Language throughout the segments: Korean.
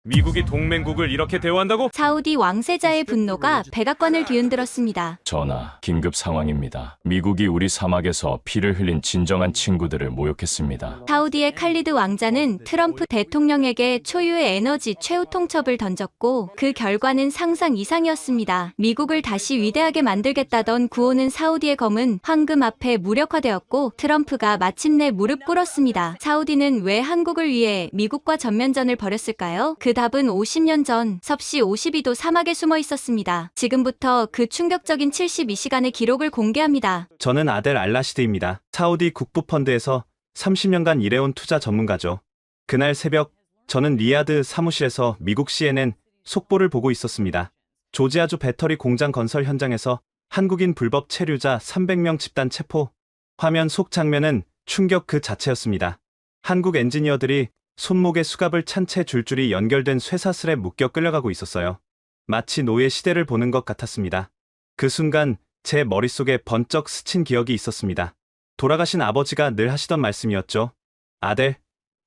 미국이 동맹국을 이렇게 대우한다고? 사우디 왕세자의 분노가 백악관을 뒤흔들었습니다. 전하, 긴급 상황입니다. 미국이 우리 사막에서 피를 흘린 진정한 친구들을 모욕했습니다. 사우디의 칼리드 왕자는 트럼프 대통령에게 초유의 에너지 최후 통첩을 던졌고 그 결과는 상상 이상이었습니다. 미국을 다시 위대하게 만들겠다던 구호는 사우디의 검은 황금 앞에 무력화되었고 트럼프가 마침내 무릎 꿇었습니다. 사우디는 왜 한국을 위해 미국과 전면전을 벌였을까요? 그 답은 50년 전 섭씨 52도 사막에 숨어 있었습니다. 지금부터 그 충격적인 72시간의 기록을 공개합니다. 저는 아델 알라시드입니다. 사우디 국부펀드에서 30년간 일해온 투자 전문가죠. 그날 새벽 저는 리야드 사무실에서 미국 CNN 속보를 보고 있었습니다. 조지아주 배터리 공장 건설 현장에서 한국인 불법 체류자 300명 집단 체포. 화면 속 장면은 충격 그 자체였습니다. 한국 엔지니어들이 손목에 수갑을 찬 채 줄줄이 연결된 쇠사슬에 묶여 끌려가고 있었어요. 마치 노예 시대를 보는 것 같았습니다. 그 순간 제 머릿속에 번쩍 스친 기억이 있었습니다. 돌아가신 아버지가 늘 하시던 말씀이었죠. 아델,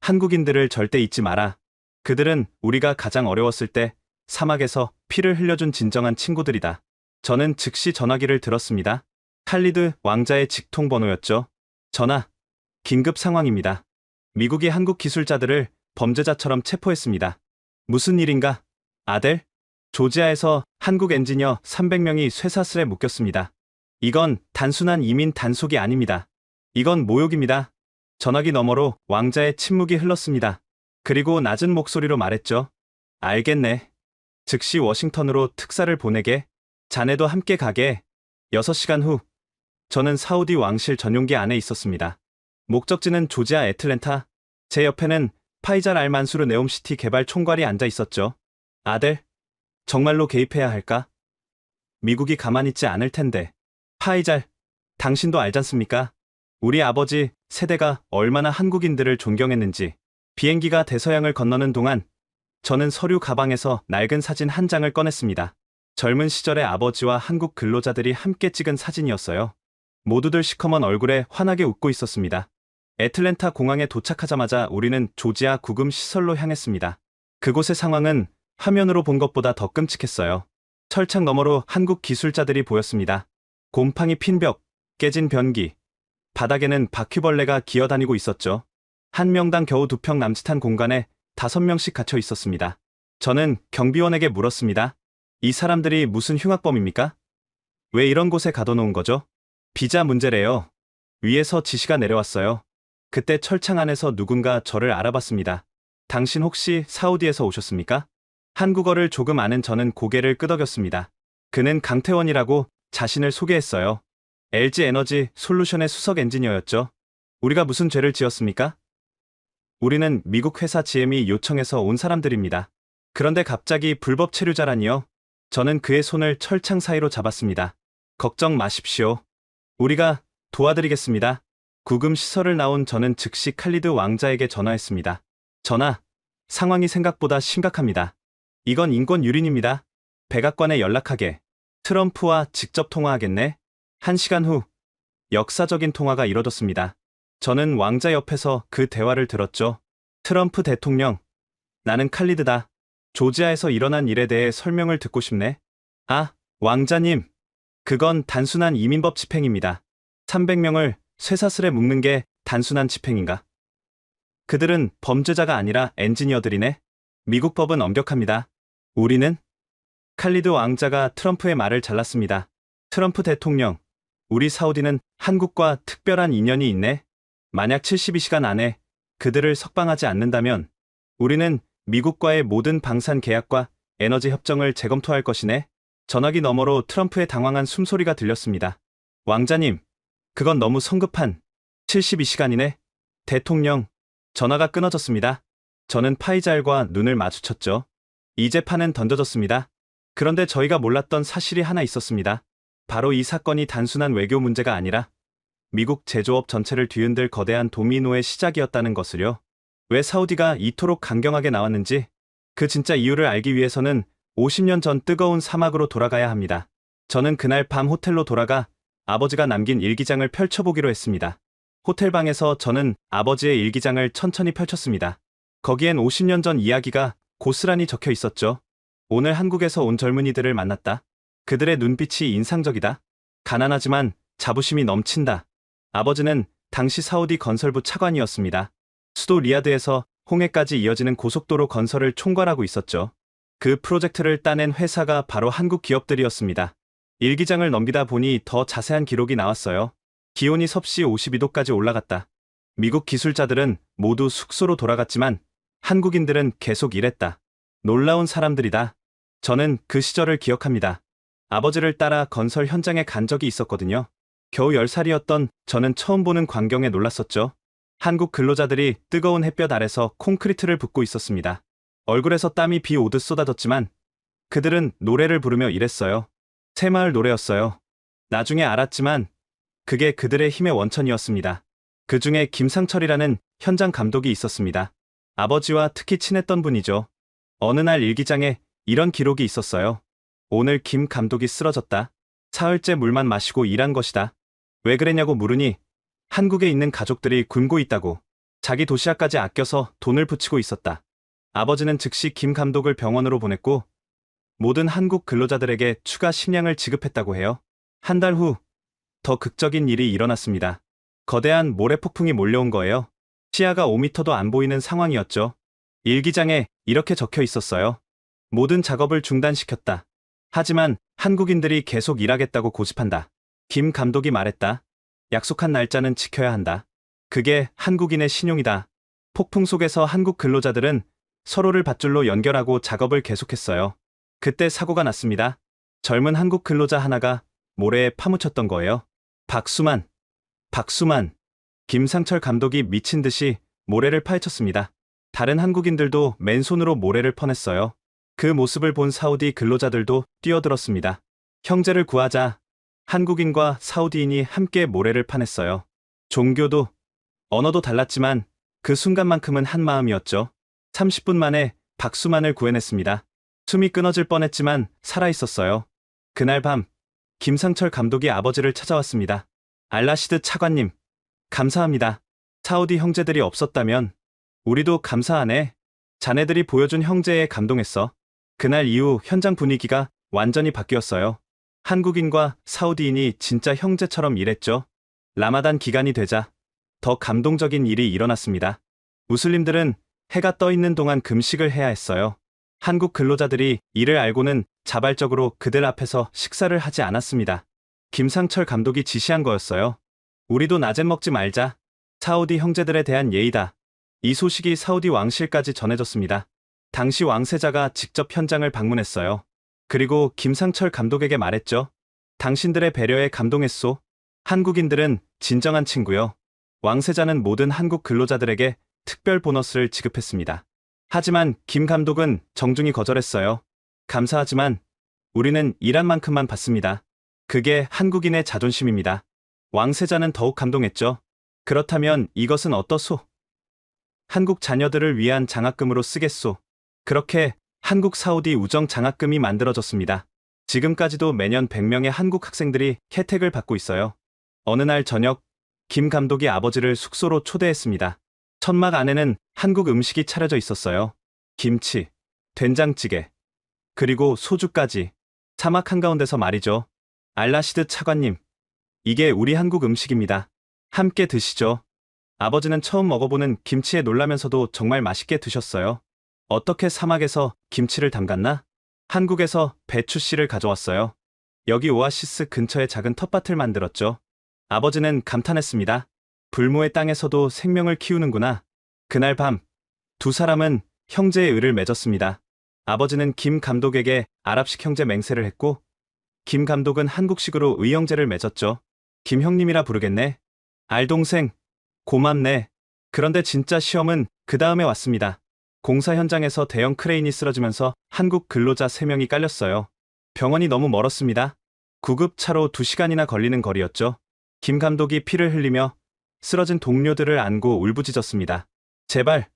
한국인들을 절대 잊지 마라. 그들은 우리가 가장 어려웠을 때 사막에서 피를 흘려준 진정한 친구들이다. 저는 즉시 전화기를 들었습니다. 칼리드 왕자의 직통번호였죠. 전화, 긴급 상황입니다. 미국이 한국 기술자들을 범죄자처럼 체포했습니다. 무슨 일인가? 아델? 조지아에서 한국 엔지니어 300명이 쇠사슬에 묶였습니다. 이건 단순한 이민 단속이 아닙니다. 이건 모욕입니다. 전화기 너머로 왕자의 침묵이 흘렀습니다. 그리고 낮은 목소리로 말했죠. 알겠네. 즉시 워싱턴으로 특사를 보내게. 자네도 함께 가게. 6시간 후 저는 사우디 왕실 전용기 안에 있었습니다. 목적지는 조지아 애틀랜타. 제 옆에는 파이잘 알 만수르 네옴시티 개발 총괄이 앉아 있었죠. 아델, 정말로 개입해야 할까? 미국이 가만히 있지 않을 텐데. 파이잘, 당신도 알잖습니까? 우리 아버지 세대가 얼마나 한국인들을 존경했는지. 비행기가 대서양을 건너는 동안 저는 서류 가방에서 낡은 사진 한 장을 꺼냈습니다. 젊은 시절의 아버지와 한국 근로자들이 함께 찍은 사진이었어요. 모두들 시커먼 얼굴에 환하게 웃고 있었습니다. 애틀랜타 공항에 도착하자마자 우리는 조지아 구금 시설로 향했습니다. 그곳의 상황은 화면으로 본 것보다 더 끔찍했어요. 철창 너머로 한국 기술자들이 보였습니다. 곰팡이 핀 벽, 깨진 변기, 바닥에는 바퀴벌레가 기어다니고 있었죠. 한 명당 겨우 2평 남짓한 공간에 5명씩 갇혀 있었습니다. 저는 경비원에게 물었습니다. 이 사람들이 무슨 흉악범입니까? 왜 이런 곳에 가둬놓은 거죠? 비자 문제래요. 위에서 지시가 내려왔어요. 그때 철창 안에서 누군가 저를 알아봤습니다. 당신 혹시 사우디에서 오셨습니까? 한국어를 조금 아는 저는 고개를 끄덕였습니다. 그는 강태원이라고 자신을 소개했어요. LG 에너지 솔루션의 수석 엔지니어였죠. 우리가 무슨 죄를 지었습니까? 우리는 미국 회사 GM이 요청해서 온 사람들입니다. 그런데 갑자기 불법 체류자라니요? 저는 그의 손을 철창 사이로 잡았습니다. 걱정 마십시오. 우리가 도와드리겠습니다. 구금 시설을 나온 저는 즉시 칼리드 왕자에게 전화했습니다. 전하, 상황이 생각보다 심각합니다. 이건 인권 유린입니다. 백악관에 연락하게. 트럼프와 직접 통화하겠네. 1시간 후 역사적인 통화가 이뤄졌습니다. 저는 왕자 옆에서 그 대화를 들었죠. 트럼프 대통령, 나는 칼리드다. 조지아에서 일어난 일에 대해 설명을 듣고 싶네. 아, 왕자님. 그건 단순한 이민법 집행입니다. 300명을 쇠사슬에 묶는 게 단순한 집행인가? 그들은 범죄자가 아니라 엔지니어들이네. 미국 법은 엄격합니다. 우리는? 칼리드 왕자가 트럼프의 말을 잘랐습니다. 트럼프 대통령, 우리 사우디는 한국과 특별한 인연이 있네. 만약 72시간 안에 그들을 석방하지 않는다면 우리는 미국과의 모든 방산 계약과 에너지 협정을 재검토할 것이네. 전화기 너머로 트럼프의 당황한 숨소리가 들렸습니다. 왕자님, 그건 너무 성급한 72시간이네. 대통령, 전화가 끊어졌습니다. 저는 파이잘과 눈을 마주쳤죠. 이 재판은 던져졌습니다. 그런데 저희가 몰랐던 사실이 하나 있었습니다. 바로 이 사건이 단순한 외교 문제가 아니라 미국 제조업 전체를 뒤흔들 거대한 도미노의 시작이었다는 것을요. 왜 사우디가 이토록 강경하게 나왔는지 그 진짜 이유를 알기 위해서는 50년 전 뜨거운 사막으로 돌아가야 합니다. 저는 그날 밤 호텔로 돌아가 아버지가 남긴 일기장을 펼쳐보기로 했습니다. 호텔방에서 저는 아버지의 일기장을 천천히 펼쳤습니다. 거기엔 50년 전 이야기가 고스란히 적혀 있었죠. 오늘 한국에서 온 젊은이들을 만났다. 그들의 눈빛이 인상적이다. 가난하지만 자부심이 넘친다. 아버지는 당시 사우디 건설부 차관이었습니다. 수도 리야드에서 홍해까지 이어지는 고속도로 건설을 총괄하고 있었죠. 그 프로젝트를 따낸 회사가 바로 한국 기업들이었습니다. 일기장을 넘기다 보니 더 자세한 기록이 나왔어요. 기온이 섭씨 52도까지 올라갔다. 미국 기술자들은 모두 숙소로 돌아갔지만 한국인들은 계속 일했다. 놀라운 사람들이다. 저는 그 시절을 기억합니다. 아버지를 따라 건설 현장에 간 적이 있었거든요. 겨우 10살이었던 저는 처음 보는 광경에 놀랐었죠. 한국 근로자들이 뜨거운 햇볕 아래서 콘크리트를 붓고 있었습니다. 얼굴에서 땀이 비 오듯 쏟아졌지만 그들은 노래를 부르며 일했어요. 새마을 노래였어요. 나중에 알았지만 그게 그들의 힘의 원천이었습니다. 그 중에 김상철이라는 현장 감독이 있었습니다. 아버지와 특히 친했던 분이죠. 어느 날 일기장에 이런 기록이 있었어요. 오늘 김 감독이 쓰러졌다. 사흘째 물만 마시고 일한 것이다. 왜 그랬냐고 물으니 한국에 있는 가족들이 굶고 있다고. 자기 도시락까지 아껴서 돈을 붙이고 있었다. 아버지는 즉시 김 감독을 병원으로 보냈고 모든 한국 근로자들에게 추가 식량을 지급했다고 해요. 한 달 후 더 극적인 일이 일어났습니다. 거대한 모래폭풍이 몰려온 거예요. 시야가 5m도 안 보이는 상황이었죠. 일기장에 이렇게 적혀 있었어요. 모든 작업을 중단시켰다. 하지만 한국인들이 계속 일하겠다고 고집한다. 김 감독이 말했다. 약속한 날짜는 지켜야 한다. 그게 한국인의 신용이다. 폭풍 속에서 한국 근로자들은 서로를 밧줄로 연결하고 작업을 계속했어요. 그때 사고가 났습니다. 젊은 한국 근로자 하나가 모래에 파묻혔던 거예요. 박수만. 김상철 감독이 미친 듯이 모래를 파헤쳤습니다. 다른 한국인들도 맨손으로 모래를 퍼냈어요. 그 모습을 본 사우디 근로자들도 뛰어들었습니다. 형제를 구하자. 한국인과 사우디인이 함께 모래를 파냈어요. 종교도, 언어도 달랐지만 그 순간만큼은 한 마음이었죠. 30분 만에 박수만을 구해냈습니다. 숨이 끊어질 뻔했지만 살아있었어요. 그날 밤, 김상철 감독이 아버지를 찾아왔습니다. 알라시드 차관님, 감사합니다. 사우디 형제들이 없었다면 우리도 감사하네. 자네들이 보여준 형제에 감동했어. 그날 이후 현장 분위기가 완전히 바뀌었어요. 한국인과 사우디인이 진짜 형제처럼 일했죠. 라마단 기간이 되자 더 감동적인 일이 일어났습니다. 무슬림들은 해가 떠 있는 동안 금식을 해야 했어요. 한국 근로자들이 이를 알고는 자발적으로 그들 앞에서 식사를 하지 않았습니다. 김상철 감독이 지시한 거였어요. 우리도 낮엔 먹지 말자. 사우디 형제들에 대한 예의다. 이 소식이 사우디 왕실까지 전해졌습니다. 당시 왕세자가 직접 현장을 방문했어요. 그리고 김상철 감독에게 말했죠. 당신들의 배려에 감동했소. 한국인들은 진정한 친구요. 왕세자는 모든 한국 근로자들에게 특별 보너스를 지급했습니다. 하지만 김 감독은 정중히 거절했어요. 감사하지만 우리는 일한 만큼만 받습니다. 그게 한국인의 자존심입니다. 왕세자는 더욱 감동했죠. 그렇다면 이것은 어떠소? 한국 자녀들을 위한 장학금으로 쓰겠소. 그렇게 한국 사우디 우정 장학금이 만들어졌습니다. 지금까지도 매년 100명의 한국 학생들이 혜택을 받고 있어요. 어느 날 저녁, 김 감독이 아버지를 숙소로 초대했습니다. 천막 안에는 한국 음식이 차려져 있었어요. 김치, 된장찌개, 그리고 소주까지. 사막 한가운데서 말이죠. 알라시드 차관님, 이게 우리 한국 음식입니다. 함께 드시죠. 아버지는 처음 먹어보는 김치에 놀라면서도 정말 맛있게 드셨어요. 어떻게 사막에서 김치를 담갔나? 한국에서 배추씨를 가져왔어요. 여기 오아시스 근처에 작은 텃밭을 만들었죠. 아버지는 감탄했습니다. 불모의 땅에서도 생명을 키우는구나. 그날 밤, 두 사람은 형제의 을을 맺었습니다. 아버지는 김 감독에게 아랍식 형제 맹세를 했고, 김 감독은 한국식으로 의형제를 맺었죠. 김 형님이라 부르겠네. 알동생, 고맙네. 그런데 진짜 시험은 그 다음에 왔습니다. 공사 현장에서 대형 크레인이 쓰러지면서 한국 근로자 3명이 깔렸어요. 병원이 너무 멀었습니다. 구급차로 2시간이나 걸리는 거리였죠. 김 감독이 피를 흘리며 쓰러진 동료들을 안고 울부짖었습니다. 제발,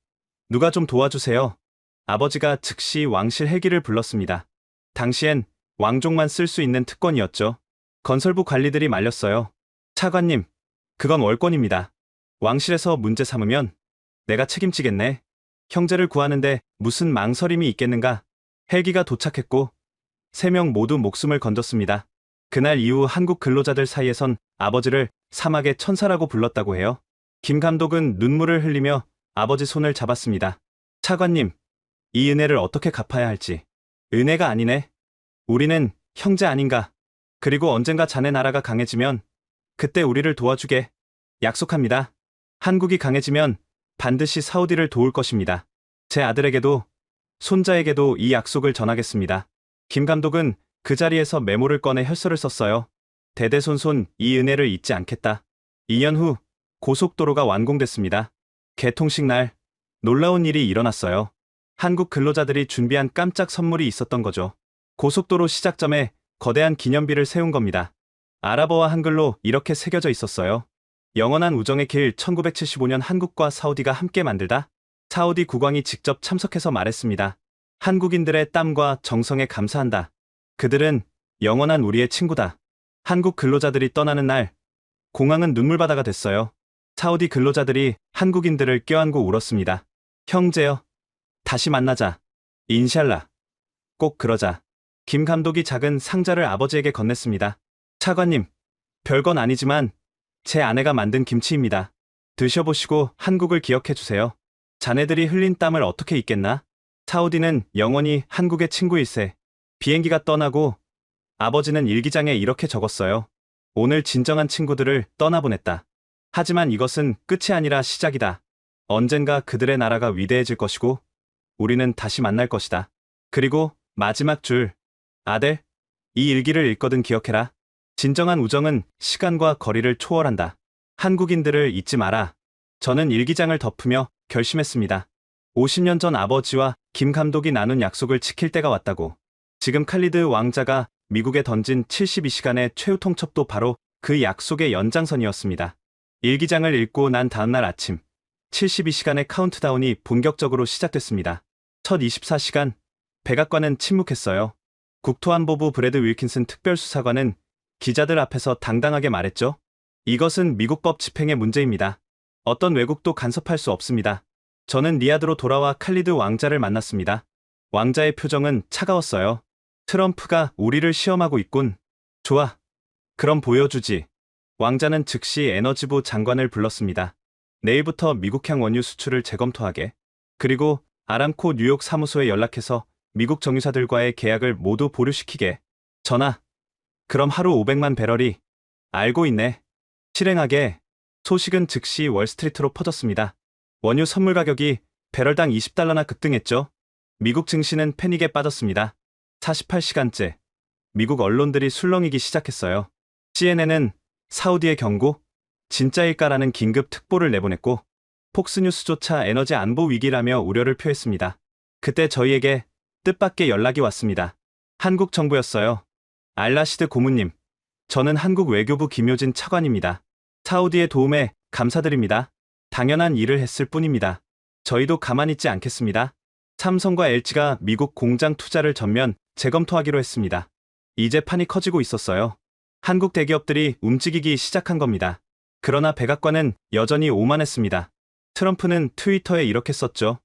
누가 좀 도와주세요. 아버지가 즉시 왕실 헬기를 불렀습니다. 당시엔 왕족만 쓸 수 있는 특권이었죠. 건설부 관리들이 말렸어요. 차관님, 그건 월권입니다. 왕실에서 문제 삼으면 내가 책임지겠네. 형제를 구하는데 무슨 망설임이 있겠는가? 헬기가 도착했고 3명 모두 목숨을 건졌습니다. 그날 이후 한국 근로자들 사이에선 아버지를 사막의 천사라고 불렀다고 해요. 김 감독은 눈물을 흘리며 아버지 손을 잡았습니다. 차관님, 이 은혜를 어떻게 갚아야 할지. 은혜가 아니네. 우리는 형제 아닌가. 그리고 언젠가 자네 나라가 강해지면 그때 우리를 도와주게. 약속합니다. 한국이 강해지면 반드시 사우디를 도울 것입니다. 제 아들에게도 손자에게도 이 약속을 전하겠습니다. 김 감독은 그 자리에서 메모를 꺼내 혈서를 썼어요. 대대손손 이 은혜를 잊지 않겠다. 2년 후 고속도로가 완공됐습니다. 개통식 날 놀라운 일이 일어났어요. 한국 근로자들이 준비한 깜짝 선물이 있었던 거죠. 고속도로 시작점에 거대한 기념비를 세운 겁니다. 아랍어와 한글로 이렇게 새겨져 있었어요. 영원한 우정의 길 1975년 한국과 사우디가 함께 만들다. 사우디 국왕이 직접 참석해서 말했습니다. 한국인들의 땀과 정성에 감사한다. 그들은 영원한 우리의 친구다. 한국 근로자들이 떠나는 날, 공항은 눈물바다가 됐어요. 사우디 근로자들이 한국인들을 껴안고 울었습니다. 형제여, 다시 만나자. 인샬라. 꼭 그러자. 김 감독이 작은 상자를 아버지에게 건넸습니다. 차관님, 별건 아니지만 제 아내가 만든 김치입니다. 드셔보시고 한국을 기억해주세요. 자네들이 흘린 땀을 어떻게 잊겠나? 사우디는 영원히 한국의 친구일세. 비행기가 떠나고 아버지는 일기장에 이렇게 적었어요. 오늘 진정한 친구들을 떠나보냈다. 하지만 이것은 끝이 아니라 시작이다. 언젠가 그들의 나라가 위대해질 것이고 우리는 다시 만날 것이다. 그리고 마지막 줄. 아들, 이 일기를 읽거든 기억해라. 진정한 우정은 시간과 거리를 초월한다. 한국인들을 잊지 마라. 저는 일기장을 덮으며 결심했습니다. 50년 전 아버지와 김 감독이 나눈 약속을 지킬 때가 왔다고. 지금 칼리드 왕자가 미국에 던진 72시간의 최후 통첩도 바로 그 약속의 연장선이었습니다. 일기장을 읽고 난 다음날 아침, 72시간의 카운트다운이 본격적으로 시작됐습니다. 첫 24시간, 백악관은 침묵했어요. 국토안보부 브래드 윌킨슨 특별수사관은 기자들 앞에서 당당하게 말했죠. 이것은 미국법 집행의 문제입니다. 어떤 외국도 간섭할 수 없습니다. 저는 리야드로 돌아와 칼리드 왕자를 만났습니다. 왕자의 표정은 차가웠어요. 트럼프가 우리를 시험하고 있군. 좋아. 그럼 보여주지. 왕자는 즉시 에너지부 장관을 불렀습니다. 내일부터 미국향 원유 수출을 재검토하게. 그리고 아람코 뉴욕 사무소에 연락해서 미국 정유사들과의 계약을 모두 보류시키게. 전하. 그럼 하루 500만 배럴이. 알고 있네. 실행하게. 소식은 즉시 월스트리트로 퍼졌습니다. 원유 선물 가격이 배럴당 20달러나 급등했죠. 미국 증시는 패닉에 빠졌습니다. 48시간째 미국 언론들이 술렁이기 시작했어요. CNN은 사우디의 경고? 진짜일까라는 긴급 특보를 내보냈고 폭스뉴스조차 에너지 안보 위기라며 우려를 표했습니다. 그때 저희에게 뜻밖의 연락이 왔습니다. 한국 정부였어요. 알라시드 고문님, 저는 한국 외교부 김효진 차관입니다. 사우디의 도움에 감사드립니다. 당연한 일을 했을 뿐입니다. 저희도 가만히 있지 않겠습니다. 삼성과 LG가 미국 공장 투자를 전면 재검토하기로 했습니다. 이제 판이 커지고 있었어요. 한국 대기업들이 움직이기 시작한 겁니다. 그러나 백악관은 여전히 오만했습니다. 트럼프는 트위터에 이렇게 썼죠.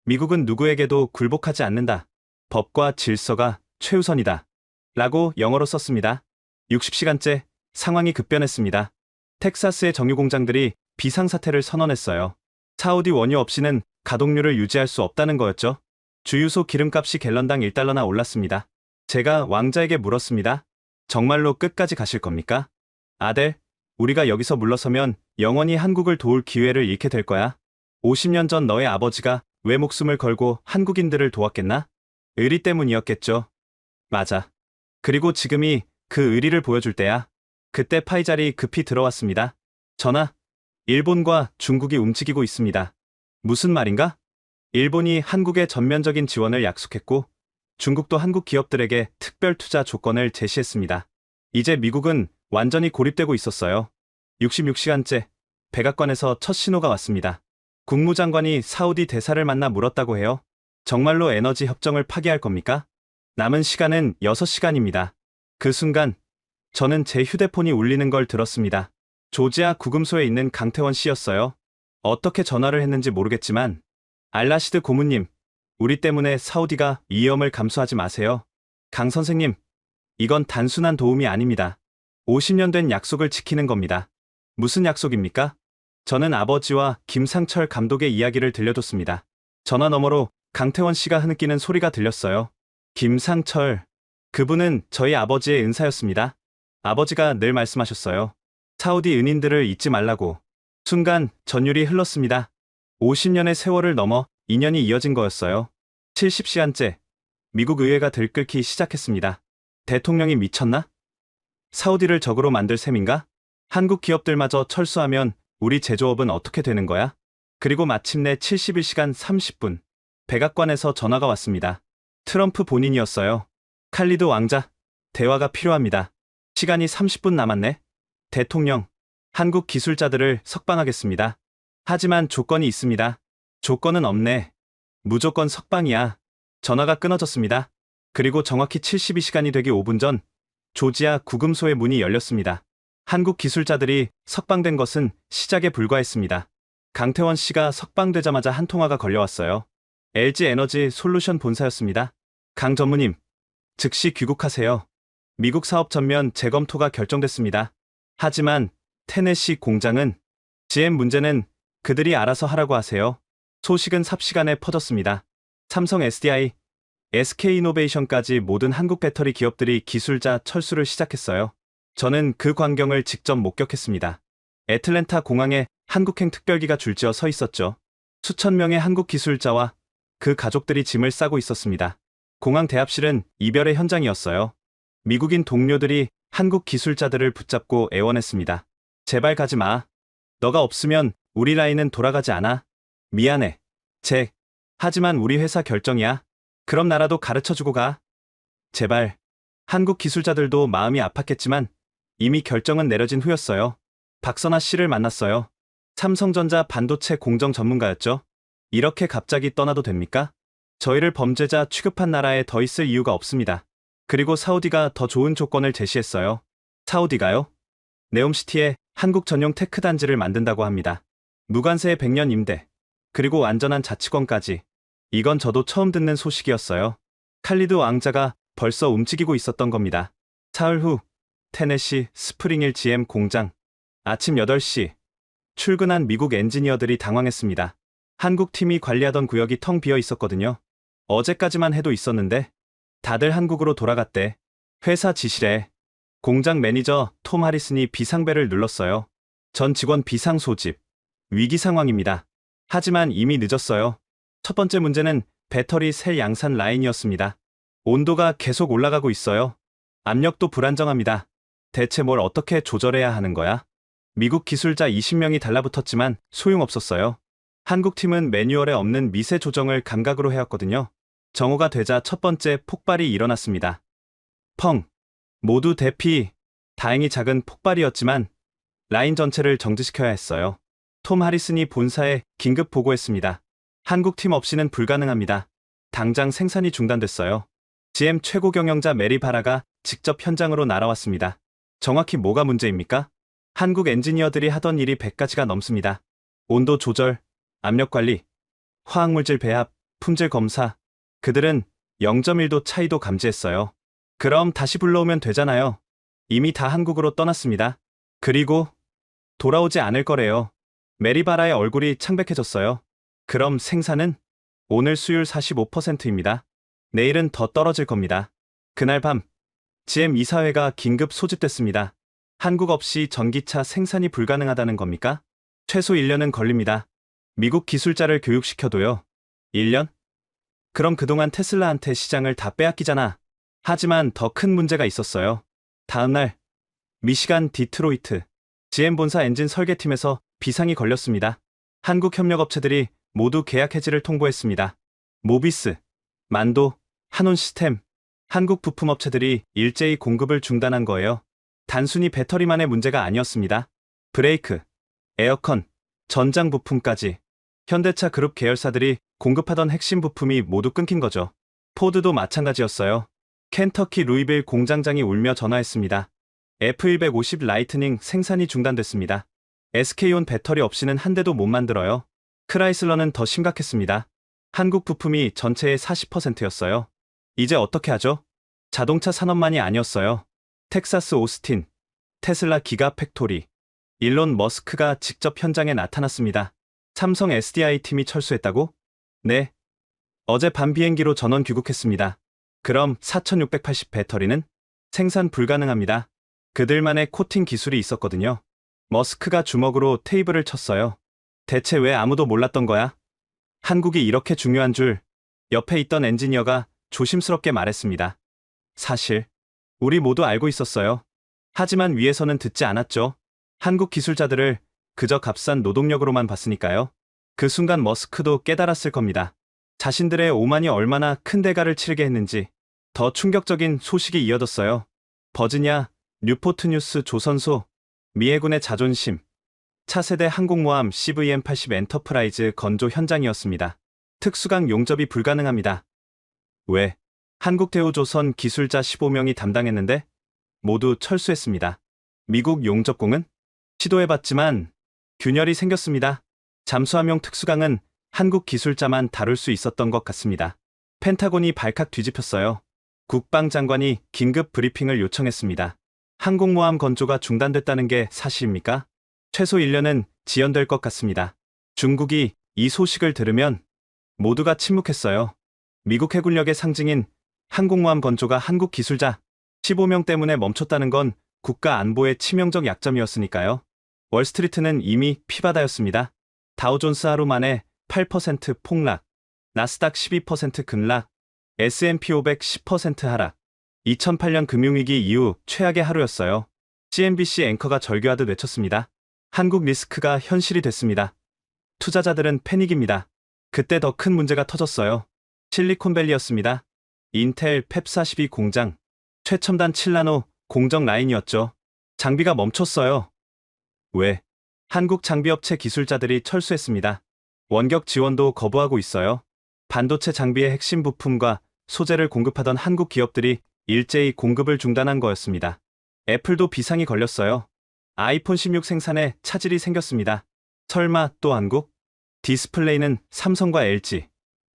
미국은 누구에게도 굴복하지 않는다. 법과 질서가 최우선이다. 라고 영어로 썼습니다. 60시간째 상황이 급변했습니다. 텍사스의 정유 공장들이 비상사태를 선언했어요. 사우디 원유 없이는 가동률을 유지할 수 없다는 거였죠. 주유소 기름값이 갤런당 1달러나 올랐습니다. 제가 왕자에게 물었습니다. 정말로 끝까지 가실 겁니까? 아들, 우리가 여기서 물러서면 영원히 한국을 도울 기회를 잃게 될 거야. 50년 전 너의 아버지가 왜 목숨을 걸고 한국인들을 도왔겠나? 의리 때문이었겠죠. 맞아. 그리고 지금이 그 의리를 보여줄 때야. 그때 파이잘이 급히 들어왔습니다. 전하, 일본과 중국이 움직이고 있습니다. 무슨 말인가? 일본이 한국에 전면적인 지원을 약속했고 중국도 한국 기업들에게 특별 투자 조건을 제시했습니다. 이제 미국은 완전히 고립되고 있었어요. 66시간째 백악관에서 첫 신호가 왔습니다. 국무장관이 사우디 대사를 만나 물었다고 해요. 정말로 에너지 협정을 파기할 겁니까? 남은 시간은 6시간입니다. 그 순간 저는 제 휴대폰이 울리는 걸 들었습니다. 조지아 구금소에 있는 강태원 씨였어요. 어떻게 전화를 했는지 모르겠지만 알라시드 고문님, 우리 때문에 사우디가 위험을 감수하지 마세요. 강 선생님, 이건 단순한 도움이 아닙니다. 50년 된 약속을 지키는 겁니다. 무슨 약속입니까? 저는 아버지와 김상철 감독의 이야기를 들려줬습니다. 전화 너머로 강태원 씨가 흐느끼는 소리가 들렸어요. 김상철, 그분은 저희 아버지의 은사였습니다. 아버지가 늘 말씀하셨어요. 사우디 은인들을 잊지 말라고. 순간 전율이 흘렀습니다. 50년의 세월을 넘어 인연이 이어진 거였어요. 70시간째 미국 의회가 들끓기 시작했습니다. 대통령이 미쳤나? 사우디를 적으로 만들 셈인가? 한국 기업들마저 철수하면 우리 제조업은 어떻게 되는 거야? 그리고 마침내 71시간 30분 백악관에서 전화가 왔습니다. 트럼프 본인이었어요. 칼리드 왕자, 대화가 필요합니다. 시간이 30분 남았네. 대통령, 한국 기술자들을 석방하겠습니다. 하지만 조건이 있습니다. 조건은 없네. 무조건 석방이야. 전화가 끊어졌습니다. 그리고 정확히 72시간이 되기 5분 전 조지아 구금소의 문이 열렸습니다. 한국 기술자들이 석방된 것은 시작에 불과했습니다. 강태원 씨가 석방되자마자 한 통화가 걸려왔어요. LG 에너지 솔루션 본사였습니다. 강 전무님, 즉시 귀국하세요. 미국 사업 전면 재검토가 결정됐습니다. 하지만 테네시 공장은 GM 문제는 그들이 알아서 하라고 하세요. 소식은 삽시간에 퍼졌습니다. 삼성 SDI, SK이노베이션까지 모든 한국 배터리 기업들이 기술자 철수를 시작했어요. 저는 그 광경을 직접 목격했습니다. 애틀랜타 공항에 한국행 특별기가 줄지어 서 있었죠. 수천 명의 한국 기술자와 그 가족들이 짐을 싸고 있었습니다. 공항 대합실은 이별의 현장이었어요. 미국인 동료들이 한국 기술자들을 붙잡고 애원했습니다. 제발 가지 마. 너가 없으면 우리 라인은 돌아가지 않아. 미안해, 잭. 하지만 우리 회사 결정이야. 그럼 나라도 가르쳐주고 가. 제발. 한국 기술자들도 마음이 아팠겠지만 이미 결정은 내려진 후였어요. 박선아 씨를 만났어요. 삼성전자 반도체 공정 전문가였죠. 이렇게 갑자기 떠나도 됩니까? 저희를 범죄자 취급한 나라에 더 있을 이유가 없습니다. 그리고 사우디가 더 좋은 조건을 제시했어요. 사우디가요? 네옴시티에 한국 전용 테크 단지를 만든다고 합니다. 무관세의 100년 임대, 그리고 안전한 자치권까지. 이건 저도 처음 듣는 소식이었어요. 칼리드 왕자가 벌써 움직이고 있었던 겁니다. 사흘 후 테네시 스프링힐 GM 공장. 아침 8시. 출근한 미국 엔지니어들이 당황했습니다. 한국 팀이 관리하던 구역이 텅 비어 있었거든요. 어제까지만 해도 있었는데 다들 한국으로 돌아갔대. 회사 지실에 공장 매니저 톰 하리슨이 비상벨을 눌렀어요. 전 직원 비상 소집. 위기 상황입니다. 하지만 이미 늦었어요. 첫 번째 문제는 배터리 셀 양산 라인이었습니다. 온도가 계속 올라가고 있어요. 압력도 불안정합니다. 대체 뭘 어떻게 조절해야 하는 거야? 미국 기술자 20명이 달라붙었지만 소용없었어요. 한국 팀은 매뉴얼에 없는 미세 조정을 감각으로 해왔거든요. 정오가 되자 첫 번째 폭발이 일어났습니다. 펑! 모두 대피! 다행히 작은 폭발이었지만 라인 전체를 정지시켜야 했어요. 톰 하리슨이 본사에 긴급 보고했습니다. 한국 팀 없이는 불가능합니다. 당장 생산이 중단됐어요. GM 최고 경영자 메리 바라가 직접 현장으로 날아왔습니다. 정확히 뭐가 문제입니까? 한국 엔지니어들이 하던 일이 100가지가 넘습니다. 온도 조절, 압력 관리, 화학물질 배합, 품질 검사. 그들은 0.1도 차이도 감지했어요. 그럼 다시 불러오면 되잖아요. 이미 다 한국으로 떠났습니다. 그리고 돌아오지 않을 거래요. 메리바라의 얼굴이 창백해졌어요. 그럼 생산은? 오늘 수율 45%입니다. 내일은 더 떨어질 겁니다. 그날 밤 GM 이사회가 긴급 소집됐습니다. 한국 없이 전기차 생산이 불가능하다는 겁니까? 최소 1년은 걸립니다. 미국 기술자를 교육시켜도요. 1년? 그럼 그동안 테슬라한테 시장을 다 빼앗기잖아. 하지만 더 큰 문제가 있었어요. 다음날 미시간 디트로이트 GM 본사 엔진 설계팀에서 비상이 걸렸습니다. 한국 협력업체들이 모두 계약 해지를 통보했습니다. 모비스, 만도, 한온 시스템, 한국 부품업체들이 일제히 공급을 중단한 거예요. 단순히 배터리만의 문제가 아니었습니다. 브레이크, 에어컨, 전장 부품까지 현대차 그룹 계열사들이 공급하던 핵심 부품이 모두 끊긴 거죠. 포드도 마찬가지였어요. 켄터키 루이빌 공장장이 울며 전화했습니다. F150 라이트닝 생산이 중단됐습니다. SK온 배터리 없이는 한 대도 못 만들어요. 크라이슬러는 더 심각했습니다. 한국 부품이 전체의 40%였어요. 이제 어떻게 하죠? 자동차 산업만이 아니었어요. 텍사스 오스틴, 테슬라 기가 팩토리, 일론 머스크가 직접 현장에 나타났습니다. 삼성 SDI 팀이 철수했다고? 네. 어제 밤 비행기로 전원 귀국했습니다. 그럼 4680 배터리는 생산 불가능합니다. 그들만의 코팅 기술이 있었거든요. 머스크가 주먹으로 테이블을 쳤어요. 대체 왜 아무도 몰랐던 거야? 한국이 이렇게 중요한 줄 옆에 있던 엔지니어가 조심스럽게 말했습니다. 사실 우리 모두 알고 있었어요. 하지만 위에서는 듣지 않았죠. 한국 기술자들을 그저 값싼 노동력으로만 봤으니까요. 그 순간 머스크도 깨달았을 겁니다. 자신들의 오만이 얼마나 큰 대가를 치르게 했는지. 더 충격적인 소식이 이어졌어요. 버지니아 뉴포트 뉴스 조선소, 미 해군의 자존심, 차세대 항공모함 CVM-80 엔터프라이즈 건조 현장이었습니다. 특수강 용접이 불가능합니다. 왜? 한국대우조선 기술자 15명이 담당했는데 모두 철수했습니다. 미국 용접공은? 시도해봤지만 균열이 생겼습니다. 잠수함용 특수강은 한국 기술자만 다룰 수 있었던 것 같습니다. 펜타곤이 발칵 뒤집혔어요. 국방장관이 긴급 브리핑을 요청했습니다. 항공모함 건조가 중단됐다는 게 사실입니까? 최소 1년은 지연될 것 같습니다. 중국이 이 소식을 들으면 모두가 침묵했어요. 미국 해군력의 상징인 항공모함 건조가 한국 기술자 15명 때문에 멈췄다는 건 국가 안보의 치명적 약점이었으니까요. 월스트리트는 이미 피바다였습니다. 다우존스 하루 만에 8% 폭락, 나스닥 12% 급락, S&P 500 10% 하락. 2008년 금융위기 이후 최악의 하루였어요. CNBC 앵커가 절규하듯 외쳤습니다. 한국 리스크가 현실이 됐습니다. 투자자들은 패닉입니다. 그때 더 큰 문제가 터졌어요. 실리콘밸리였습니다. 인텔 펩42 공장, 최첨단 7나노 공정 라인이었죠. 장비가 멈췄어요. 왜? 한국 장비업체 기술자들이 철수했습니다. 원격 지원도 거부하고 있어요. 반도체 장비의 핵심 부품과 소재를 공급하던 한국 기업들이 일제히 공급을 중단한 거였습니다. 애플도 비상이 걸렸어요. 아이폰 16 생산에 차질이 생겼습니다. 설마 또 한국? 디스플레이는 삼성과 LG,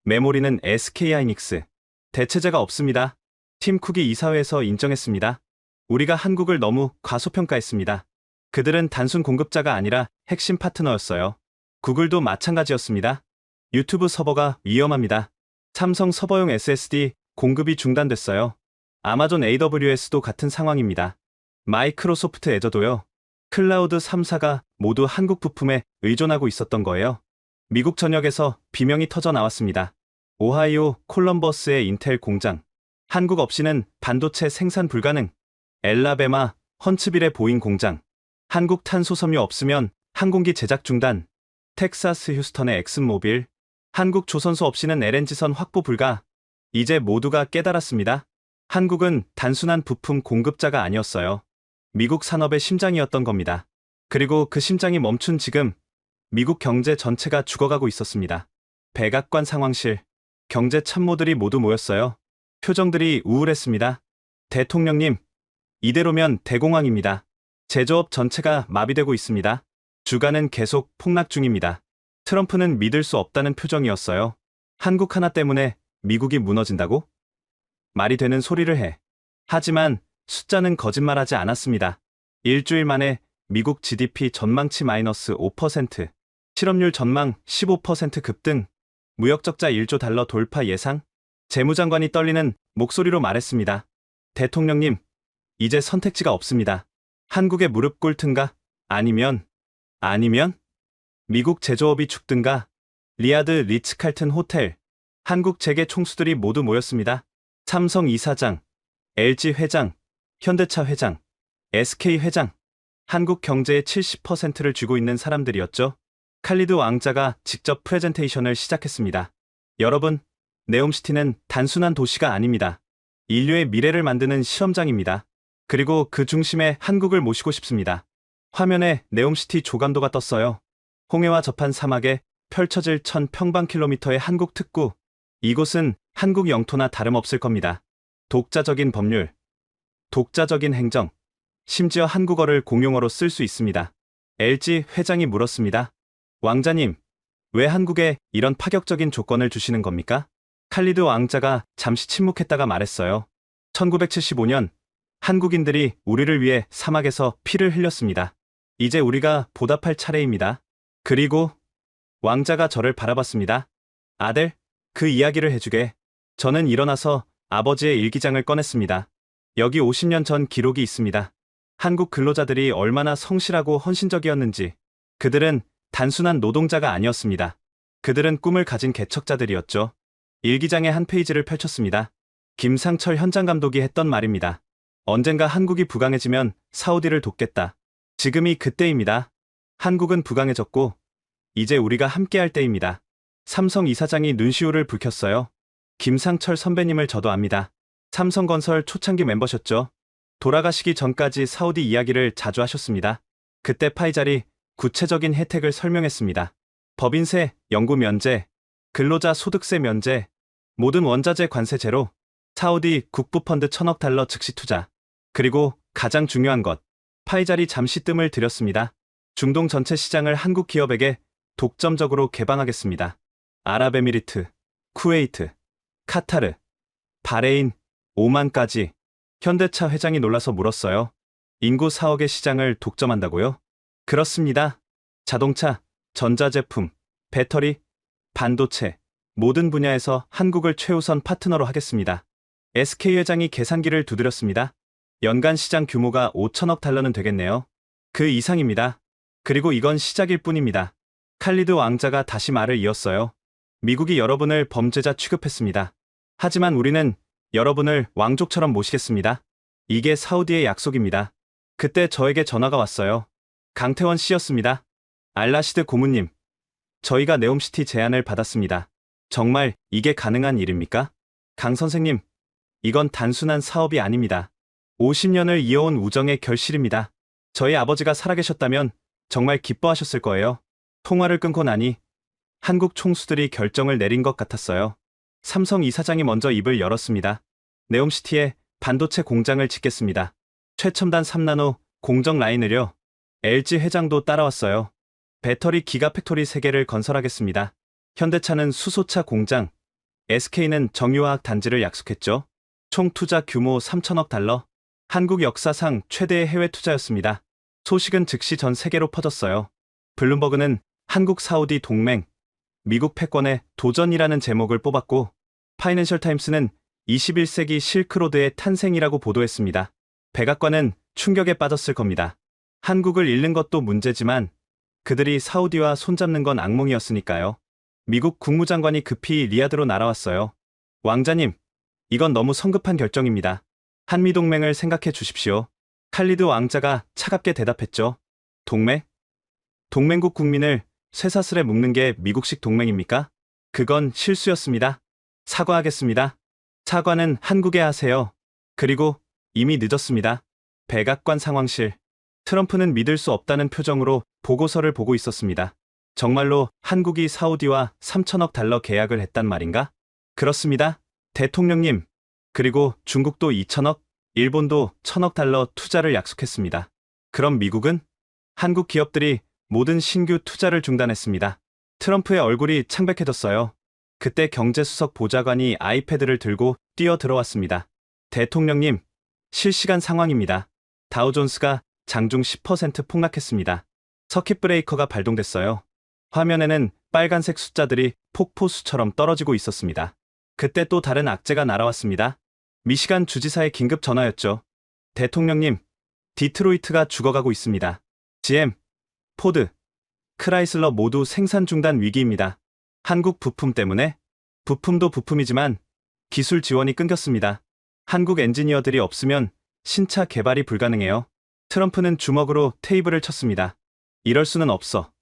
메모리는 SK하이닉스. 대체제가 없습니다. 팀 쿡이 이사회에서 인정했습니다. 우리가 한국을 너무 과소평가했습니다. 그들은 단순 공급자가 아니라 핵심 파트너였어요. 구글도 마찬가지였습니다. 유튜브 서버가 위험합니다. 삼성 서버용 SSD 공급이 중단됐어요. 아마존 AWS도 같은 상황입니다. 마이크로소프트 애저도요. 클라우드 3사가 모두 한국 부품에 의존하고 있었던 거예요. 미국 전역에서 비명이 터져 나왔습니다. 오하이오 콜럼버스의 인텔 공장. 한국 없이는 반도체 생산 불가능. 엘라베마 헌츠빌의 보잉 공장. 한국 탄소섬유 없으면 항공기 제작 중단. 텍사스 휴스턴의 엑슨모빌. 한국 조선소 없이는 LNG선 확보 불가. 이제 모두가 깨달았습니다. 한국은 단순한 부품 공급자가 아니었어요. 미국 산업의 심장이었던 겁니다. 그리고 그 심장이 멈춘 지금 미국 경제 전체가 죽어가고 있었습니다. 백악관 상황실. 경제 참모들이 모두 모였어요. 표정들이 우울했습니다. 대통령님, 이대로면 대공황입니다. 제조업 전체가 마비되고 있습니다. 주가는 계속 폭락 중입니다. 트럼프는 믿을 수 없다는 표정이었어요. 한국 하나 때문에 미국이 무너진다고? 말이 되는 소리를 해. 하지만 숫자는 거짓말하지 않았습니다. 일주일 만에 미국 GDP 전망치 마이너스 5%, 실업률 전망 15% 급등, 무역적자 1조 달러 돌파 예상? 재무장관이 떨리는 목소리로 말했습니다. 대통령님, 이제 선택지가 없습니다. 한국에 무릎 꿇든가? 아니면 미국 제조업이 죽든가? 리야드 리츠칼튼 호텔. 한국 재계 총수들이 모두 모였습니다. 삼성 이사장, LG 회장, 현대차 회장, SK 회장. 한국 경제의 70%를 쥐고 있는 사람들이었죠. 칼리드 왕자가 직접 프레젠테이션을 시작했습니다. 여러분, 네옴시티는 단순한 도시가 아닙니다. 인류의 미래를 만드는 실험장입니다. 그리고 그 중심에 한국을 모시고 싶습니다. 화면에 네옴시티 조감도가 떴어요. 홍해와 접한 사막에 펼쳐질 1000평방킬로미터의 한국 특구. 이곳은 한국 영토나 다름없을 겁니다. 독자적인 법률, 독자적인 행정, 심지어 한국어를 공용어로 쓸 수 있습니다. LG 회장이 물었습니다. 왕자님, 왜 한국에 이런 파격적인 조건을 주시는 겁니까? 칼리드 왕자가 잠시 침묵했다가 말했어요. 1975년 한국인들이 우리를 위해 사막에서 피를 흘렸습니다. 이제 우리가 보답할 차례입니다. 그리고 왕자가 저를 바라봤습니다. 아들, 그 이야기를 해주게. 저는 일어나서 아버지의 일기장을 꺼냈습니다. 여기 50년 전 기록이 있습니다. 한국 근로자들이 얼마나 성실하고 헌신적이었는지. 그들은 단순한 노동자가 아니었습니다. 그들은 꿈을 가진 개척자들이었죠. 일기장의 한 페이지를 펼쳤습니다. 김상철 현장 감독이 했던 말입니다. 언젠가 한국이 부강해지면 사우디를 돕겠다. 지금이 그때입니다. 한국은 부강해졌고 이제 우리가 함께할 때입니다. 삼성 이사장이 눈시울을 붉혔어요. 김상철 선배님을 저도 압니다. 삼성건설 초창기 멤버셨죠. 돌아가시기 전까지 사우디 이야기를 자주 하셨습니다. 그때 파이잘이 구체적인 혜택을 설명했습니다. 법인세, 연구 면제, 근로자 소득세 면제, 모든 원자재 관세 제로, 사우디 국부펀드 1,000억 달러 즉시 투자. 그리고 가장 중요한 것, 파이잘이 잠시 뜸을 들였습니다. 중동 전체 시장을 한국 기업에게 독점적으로 개방하겠습니다. 아랍에미리트, 쿠웨이트, 카타르, 바레인, 오만까지. 현대차 회장이 놀라서 물었어요. 인구 4억의 시장을 독점한다고요? 그렇습니다. 자동차, 전자제품, 배터리, 반도체, 모든 분야에서 한국을 최우선 파트너로 하겠습니다. SK 회장이 계산기를 두드렸습니다. 연간 시장 규모가 5천억 달러는 되겠네요. 그 이상입니다. 그리고 이건 시작일 뿐입니다. 칼리드 왕자가 다시 말을 이었어요. 미국이 여러분을 범죄자 취급했습니다. 하지만 우리는 여러분을 왕족처럼 모시겠습니다. 이게 사우디의 약속입니다. 그때 저에게 전화가 왔어요. 강태원 씨였습니다. 알라시드 고문님, 저희가 네옴시티 제안을 받았습니다. 정말 이게 가능한 일입니까? 강 선생님, 이건 단순한 사업이 아닙니다. 50년을 이어온 우정의 결실입니다. 저희 아버지가 살아계셨다면 정말 기뻐하셨을 거예요. 통화를 끊고 나니 한국 총수들이 결정을 내린 것 같았어요. 삼성 이사장이 먼저 입을 열었습니다. 네옴시티에 반도체 공장을 짓겠습니다. 최첨단 3나노 공정 라인을요. LG 회장도 따라왔어요. 배터리 기가팩토리 3개를 건설하겠습니다. 현대차는 수소차 공장, SK는 정유화학 단지를 약속했죠. 총 투자 규모 3천억 달러. 한국 역사상 최대의 해외 투자였습니다. 소식은 즉시 전 세계로 퍼졌어요. 블룸버그는 한국 사우디 동맹, 미국 패권의 도전이라는 제목을 뽑았고, 파이낸셜 타임스는 21세기 실크로드의 탄생이라고 보도했습니다. 백악관은 충격에 빠졌을 겁니다. 한국을 잃는 것도 문제지만 그들이 사우디와 손잡는 건 악몽이었으니까요. 미국 국무장관이 급히 리야드로 날아왔어요. 왕자님, 이건 너무 성급한 결정입니다. 한미동맹을 생각해 주십시오. 칼리드 왕자가 차갑게 대답했죠. 동맹? 동맹국 국민을 쇠사슬에 묶는 게 미국식 동맹입니까? 그건 실수였습니다. 사과하겠습니다. 사과는 한국에 하세요. 그리고 이미 늦었습니다. 백악관 상황실. 트럼프는 믿을 수 없다는 표정으로 보고서를 보고 있었습니다. 정말로 한국이 사우디와 3천억 달러 계약을 했단 말인가? 그렇습니다. 대통령님. 그리고 중국도 2천억, 일본도 1,000억 달러 투자를 약속했습니다. 그럼 미국은? 한국 기업들이 모든 신규 투자를 중단했습니다. 트럼프의 얼굴이 창백해졌어요. 그때 경제수석 보좌관이 아이패드를 들고 뛰어 들어왔습니다. 대통령님, 실시간 상황입니다. 다우존스가 장중 10% 폭락했습니다. 서킷 브레이커가 발동됐어요. 화면에는 빨간색 숫자들이 폭포수처럼 떨어지고 있었습니다. 그때 또 다른 악재가 날아왔습니다. 미시간 주지사의 긴급 전화였죠. 대통령님, 디트로이트가 죽어가고 있습니다. GM, 포드, 크라이슬러 모두 생산 중단 위기입니다. 한국 부품 때문에? 부품도 부품이지만 기술 지원이 끊겼습니다. 한국 엔지니어들이 없으면 신차 개발이 불가능해요. 트럼프는 주먹으로 테이블을 쳤습니다. 이럴 수는 없어.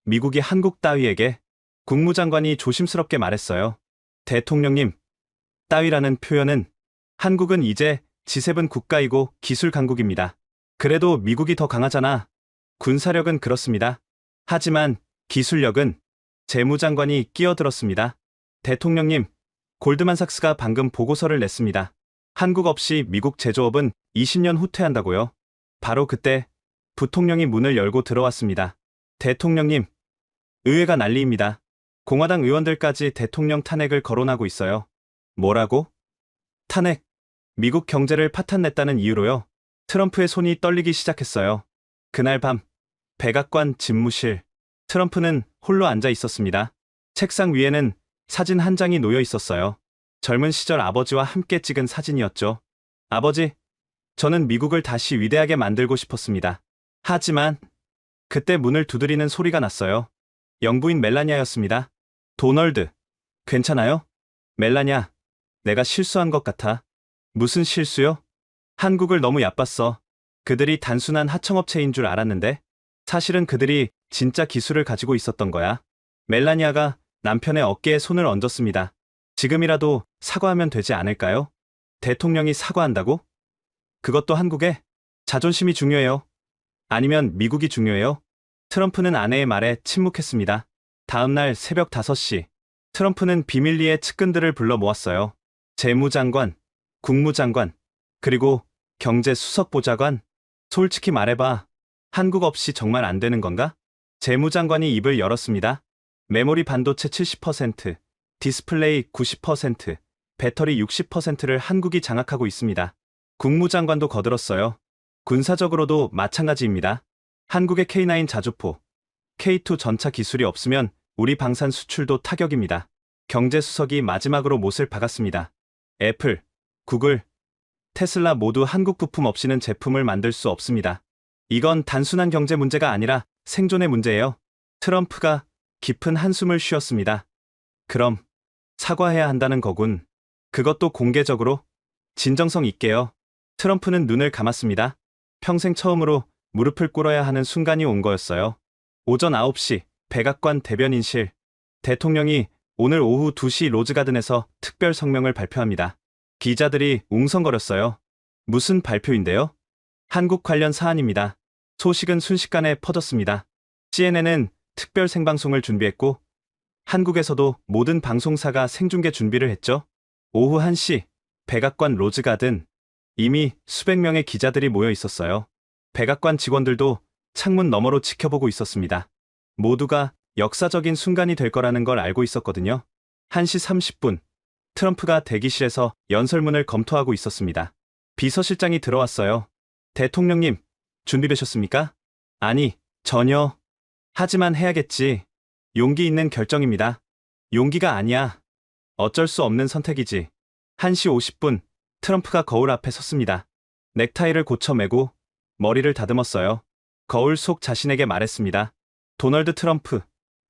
미국이 한국 따위에게. 국무장관이 조심스럽게 말했어요. 대통령님, 따위라는 표현은 한국은 이제 G7 국가이고 기술 강국입니다. 그래도 미국이 더 강하잖아. 군사력은 그렇습니다. 하지만 기술력은. 재무장관이 끼어들었습니다. 대통령님, 골드만삭스가 방금 보고서를 냈습니다. 한국 없이 미국 제조업은 20년 후퇴한다고요. 바로 그때 부통령이 문을 열고 들어왔습니다. 대통령님, 의회가 난리입니다. 공화당 의원들까지 대통령 탄핵을 거론하고 있어요. 뭐라고? 탄핵. 미국 경제를 파탄냈다는 이유로요. 트럼프의 손이 떨리기 시작했어요. 그날 밤, 백악관 집무실. 트럼프는 홀로 앉아 있었습니다. 책상 위에는 사진 한 장이 놓여 있었어요. 젊은 시절 아버지와 함께 찍은 사진이었죠. 아버지, 저는 미국을 다시 위대하게 만들고 싶었습니다. 하지만 그때 문을 두드리는 소리가 났어요. 영부인 멜라니아였습니다. 도널드, 괜찮아요? 멜라니아, 내가 실수한 것 같아. 무슨 실수요? 한국을 너무 얕봤어. 그들이 단순한 하청업체인 줄 알았는데 사실은 그들이 진짜 기술을 가지고 있었던 거야. 멜라니아가 남편의 어깨에 손을 얹었습니다. 지금이라도 사과하면 되지 않을까요? 대통령이 사과한다고? 그것도 한국에? 자존심이 중요해요. 아니면 미국이 중요해요? 트럼프는 아내의 말에 침묵했습니다. 다음 날 새벽 5시, 트럼프는 비밀리에 측근들을 불러 모았어요. 재무장관, 국무장관, 그리고 경제수석보좌관. 솔직히 말해봐. 한국 없이 정말 안 되는 건가? 재무장관이 입을 열었습니다. 메모리 반도체 70%, 디스플레이 90%, 배터리 60%를 한국이 장악하고 있습니다. 국무장관도 거들었어요. 군사적으로도 마찬가지입니다. 한국의 K9 자주포, K2 전차 기술이 없으면 우리 방산 수출도 타격입니다. 경제수석이 마지막으로 못을 박았습니다. 애플, 구글, 테슬라 모두 한국 부품 없이는 제품을 만들 수 없습니다. 이건 단순한 경제 문제가 아니라 생존의 문제예요. 트럼프가 깊은 한숨을 쉬었습니다. 그럼 사과해야 한다는 거군. 그것도 공개적으로 진정성 있게요. 트럼프는 눈을 감았습니다. 평생 처음으로 무릎을 꿇어야 하는 순간이 온 거였어요. 오전 9시 백악관 대변인실. 대통령이 오늘 오후 2시 로즈가든에서 특별 성명을 발표합니다. 기자들이 웅성거렸어요. 무슨 발표인데요? 한국 관련 사안입니다. 소식은 순식간에 퍼졌습니다. CNN은 특별 생방송을 준비했고 한국에서도 모든 방송사가 생중계 준비를 했죠. 오후 1시 백악관 로즈가든. 이미 수백 명의 기자들이 모여 있었어요. 백악관 직원들도 창문 너머로 지켜보고 있었습니다. 모두가 역사적인 순간이 될 거라는 걸 알고 있었거든요. 1시 30분, 트럼프가 대기실에서 연설문을 검토하고 있었습니다. 비서실장이 들어왔어요. 대통령님, 준비되셨습니까? 아니, 전혀. 하지만 해야겠지. 용기 있는 결정입니다. 용기가 아니야. 어쩔 수 없는 선택이지. 1시 50분, 트럼프가 거울 앞에 섰습니다. 넥타이를 고쳐 매고 머리를 다듬었어요. 거울 속 자신에게 말했습니다. 도널드 트럼프,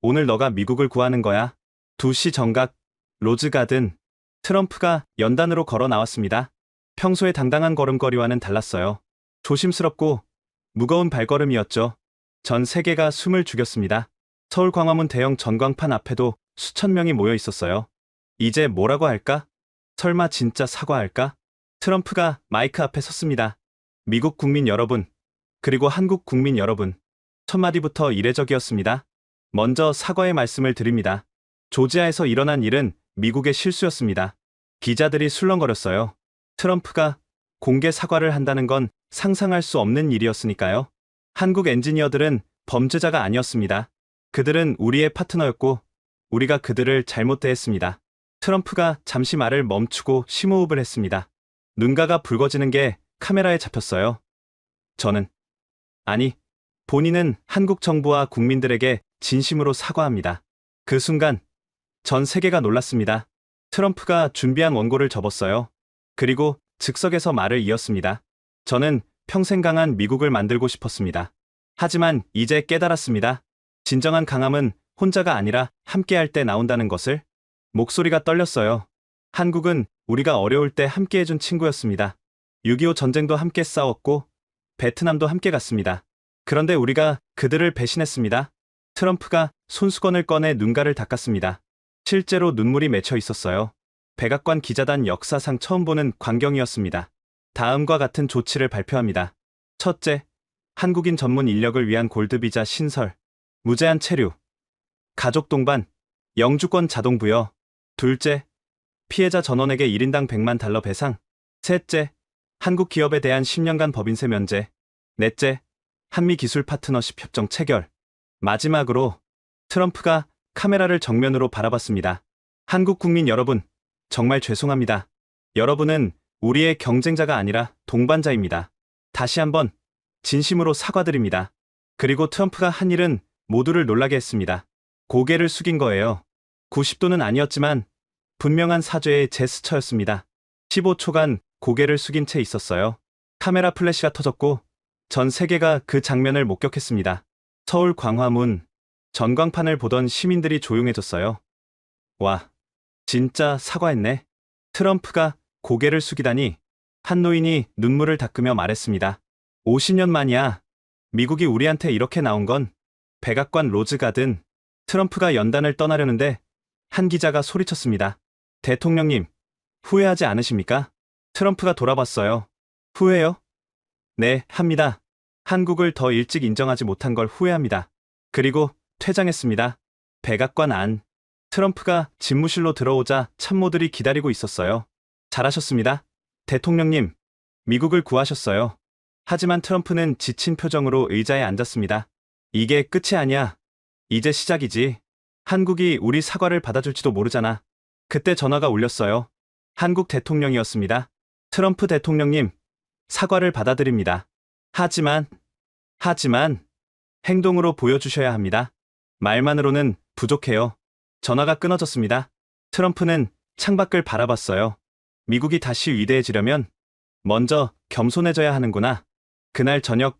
오늘 너가 미국을 구하는 거야. 2시 정각, 로즈가든. 트럼프가 연단으로 걸어 나왔습니다. 평소의 당당한 걸음걸이와는 달랐어요. 조심스럽고 무거운 발걸음이었죠. 전 세계가 숨을 죽였습니다. 서울 광화문 대형 전광판 앞에도 수천 명이 모여 있었어요. 이제 뭐라고 할까? 설마 진짜 사과할까? 트럼프가 마이크 앞에 섰습니다. 미국 국민 여러분, 그리고 한국 국민 여러분. 첫 마디부터 이례적이었습니다. 먼저 사과의 말씀을 드립니다. 조지아에서 일어난 일은 미국의 실수였습니다. 기자들이 술렁거렸어요. 트럼프가 공개 사과를 한다는 건 상상할 수 없는 일이었으니까요. 한국 엔지니어들은 범죄자가 아니었습니다. 그들은 우리의 파트너였고 우리가 그들을 잘못 대했습니다. 트럼프가 잠시 말을 멈추고 심호흡을 했습니다. 눈가가 붉어지는 게 카메라에 잡혔어요. 본인은 한국 정부와 국민들에게 진심으로 사과합니다. 그 순간 전 세계가 놀랐습니다. 트럼프가 준비한 원고를 접었어요. 그리고 즉석에서 말을 이었습니다. 저는 평생 강한 미국을 만들고 싶었습니다. 하지만 이제 깨달았습니다. 진정한 강함은 혼자가 아니라 함께할 때 나온다는 것을. 목소리가 떨렸어요. 한국은 우리가 어려울 때 함께해준 친구였습니다. 6.25 전쟁도 함께 싸웠고 베트남도 함께 갔습니다. 그런데 우리가 그들을 배신했습니다. 트럼프가 손수건을 꺼내 눈가를 닦았습니다. 실제로 눈물이 맺혀 있었어요. 백악관 기자단 역사상 처음 보는 광경이었습니다. 다음과 같은 조치를 발표합니다. 첫째, 한국인 전문 인력을 위한 골드비자 신설, 무제한 체류, 가족 동반, 영주권 자동 부여. 둘째, 피해자 전원에게 1인당 100만 달러 배상. 셋째, 한국 기업에 대한 10년간 법인세 면제. 넷째, 한미 기술 파트너십 협정 체결. 마지막으로 트럼프가 카메라를 정면으로 바라봤습니다. 한국 국민 여러분, 정말 죄송합니다. 여러분은 우리의 경쟁자가 아니라 동반자입니다. 다시 한번 진심으로 사과드립니다. 그리고 트럼프가 한 일은 모두를 놀라게 했습니다. 고개를 숙인 거예요. 90도는 아니었지만 분명한 사죄의 제스처였습니다. 15초간 고개를 숙인 채 있었어요. 카메라 플래시가 터졌고 전 세계가 그 장면을 목격했습니다. 서울 광화문 전광판을 보던 시민들이 조용해졌어요. 와, 진짜 사과했네. 트럼프가 고개를 숙이다니. 한 노인이 눈물을 닦으며 말했습니다. 50년 만이야. 미국이 우리한테 이렇게 나온 건 백악관 로즈가든. 트럼프가 연단을 떠나려는데 한 기자가 소리쳤습니다. 대통령님, 후회하지 않으십니까? 트럼프가 돌아봤어요. 후회요? 네, 합니다. 한국을 더 일찍 인정하지 못한 걸 후회합니다. 그리고 퇴장했습니다. 백악관 안. 트럼프가 집무실로 들어오자 참모들이 기다리고 있었어요. 잘하셨습니다. 대통령님, 미국을 구하셨어요. 하지만 트럼프는 지친 표정으로 의자에 앉았습니다. 이게 끝이 아니야. 이제 시작이지. 한국이 우리 사과를 받아줄지도 모르잖아. 그때 전화가 울렸어요. 한국 대통령이었습니다. 트럼프 대통령님, 사과를 받아들입니다. 하지만 행동으로 보여주셔야 합니다. 말만으로는 부족해요. 전화가 끊어졌습니다. 트럼프는 창밖을 바라봤어요. 미국이 다시 위대해지려면 먼저 겸손해져야 하는구나. 그날 저녁,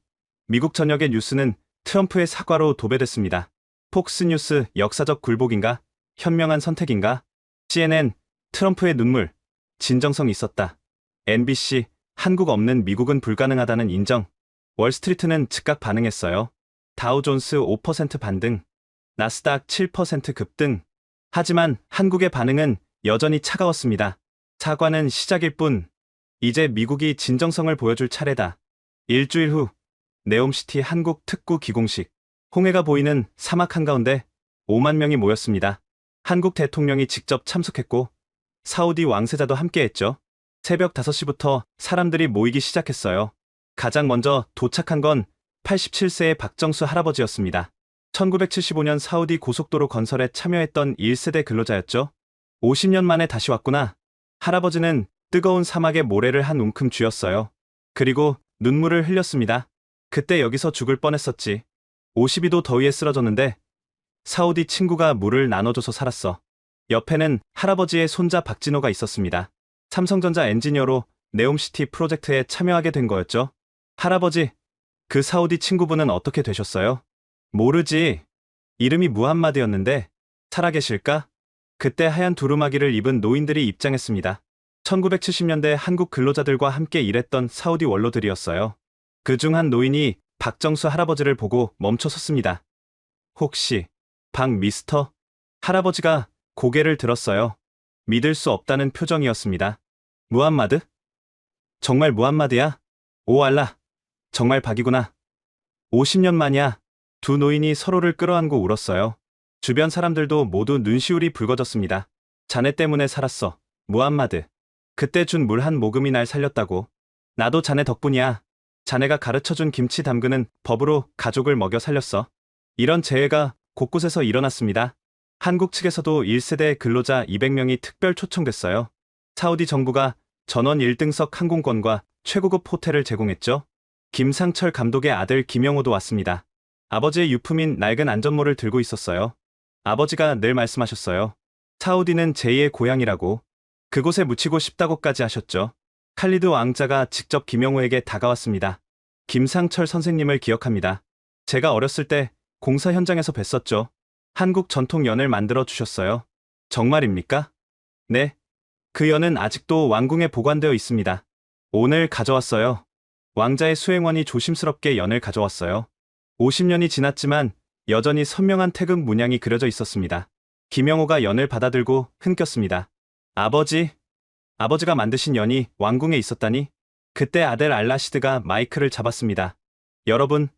미국 전역의 뉴스는 트럼프의 사과로 도배됐습니다. 폭스뉴스 역사적 굴복인가? 현명한 선택인가? CNN 트럼프의 눈물, 진정성 있었다. MBC 한국 없는 미국은 불가능하다는 인정. 월스트리트는 즉각 반응했어요. 다우존스 5% 반등, 나스닥 7% 급등. 하지만 한국의 반응은 여전히 차가웠습니다. 사과는 시작일 뿐. 이제 미국이 진정성을 보여줄 차례다. 일주일 후 네옴시티 한국 특구 기공식. 홍해가 보이는 사막 한가운데 5만 명이 모였습니다. 한국 대통령이 직접 참석했고 사우디 왕세자도 함께했죠. 새벽 5시부터 사람들이 모이기 시작했어요. 가장 먼저 도착한 건 87세의 박정수 할아버지였습니다. 1975년 사우디 고속도로 건설에 참여했던 1세대 근로자였죠. 50년 만에 다시 왔구나. 할아버지는 뜨거운 사막의 모래를 한 움큼 쥐었어요. 그리고 눈물을 흘렸습니다. 그때 여기서 죽을 뻔했었지. 52도 더위에 쓰러졌는데 사우디 친구가 물을 나눠줘서 살았어. 옆에는 할아버지의 손자 박진호가 있었습니다. 삼성전자 엔지니어로 네옴시티 프로젝트에 참여하게 된 거였죠. 할아버지, 그 사우디 친구분은 어떻게 되셨어요? 모르지. 이름이 무함마드였는데 살아계실까? 그때 하얀 두루마기를 입은 노인들이 입장했습니다. 1970년대 한국 근로자들과 함께 일했던 사우디 원로들이었어요. 그중 한 노인이 박정수 할아버지를 보고 멈춰섰습니다. 혹시 박 미스터? 할아버지가 고개를 들었어요. 믿을 수 없다는 표정이었습니다. 무함마드? 정말 무함마드야? 오 알라, 정말 박이구나. 50년 만이야. 두 노인이 서로를 끌어안고 울었어요. 주변 사람들도 모두 눈시울이 붉어졌습니다. 자네 때문에 살았어, 무함마드. 그때 준 물 한 모금이 날 살렸다고. 나도 자네 덕분이야. 자네가 가르쳐준 김치 담그는 법으로 가족을 먹여 살렸어. 이런 재해가 곳곳에서 일어났습니다. 한국 측에서도 1세대 근로자 200명이 특별 초청됐어요. 사우디 정부가 전원 1등석 항공권과 최고급 호텔을 제공했죠. 김상철 감독의 아들 김영호도 왔습니다. 아버지의 유품인 낡은 안전모를 들고 있었어요. 아버지가 늘 말씀하셨어요. 사우디는 제2의 고향이라고. 그곳에 묻히고 싶다고까지 하셨죠. 칼리드 왕자가 직접 김영호에게 다가왔습니다. 김상철 선생님을 기억합니다. 제가 어렸을 때 공사 현장에서 뵀었죠. 한국 전통 연을 만들어 주셨어요. 정말입니까? 네. 그 연은 아직도 왕궁에 보관되어 있습니다. 오늘 가져왔어요. 왕자의 수행원이 조심스럽게 연을 가져왔어요. 50년이 지났지만 여전히 선명한 태극 문양이 그려져 있었습니다. 김영호가 연을 받아들고 흥겼습니다. 아버지가 만드신 연이 왕궁에 있었다니? 그때 아델 알라시드가 마이크를 잡았습니다. 여러분,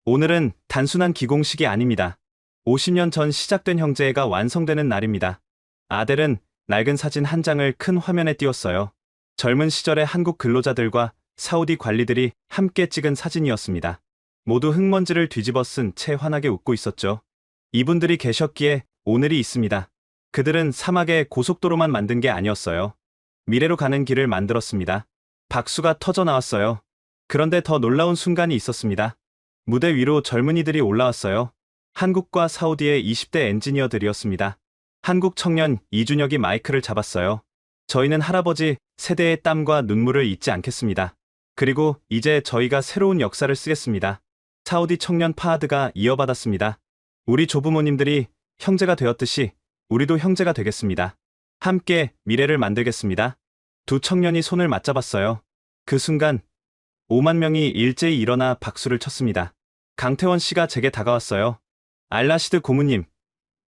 오늘은 단순한 기공식이 아닙니다. 50년 전 시작된 형제회가 완성되는 날입니다. 아델은 낡은 사진 한 장을 큰 화면에 띄웠어요. 젊은 시절의 한국 근로자들과 사우디 관리들이 함께 찍은 사진이었습니다. 모두 흙먼지를 뒤집어 쓴 채 환하게 웃고 있었죠. 이분들이 계셨기에 오늘이 있습니다. 그들은 사막에 고속도로만 만든 게 아니었어요. 미래로 가는 길을 만들었습니다. 박수가 터져 나왔어요. 그런데 더 놀라운 순간이 있었습니다. 무대 위로 젊은이들이 올라왔어요. 한국과 사우디의 20대 엔지니어들이었습니다. 한국 청년 이준혁이 마이크를 잡았어요. 저희는 할아버지 세대의 땀과 눈물을 잊지 않겠습니다. 그리고 이제 저희가 새로운 역사를 쓰겠습니다. 사우디 청년 파하드가 이어받았습니다. 우리 조부모님들이 형제가 되었듯이 우리도 형제가 되겠습니다. 함께 미래를 만들겠습니다. 두 청년이 손을 맞잡았어요. 그 순간 5만 명이 일제히 일어나 박수를 쳤습니다. 강태원 씨가 제게 다가왔어요. 알라시드 고모님,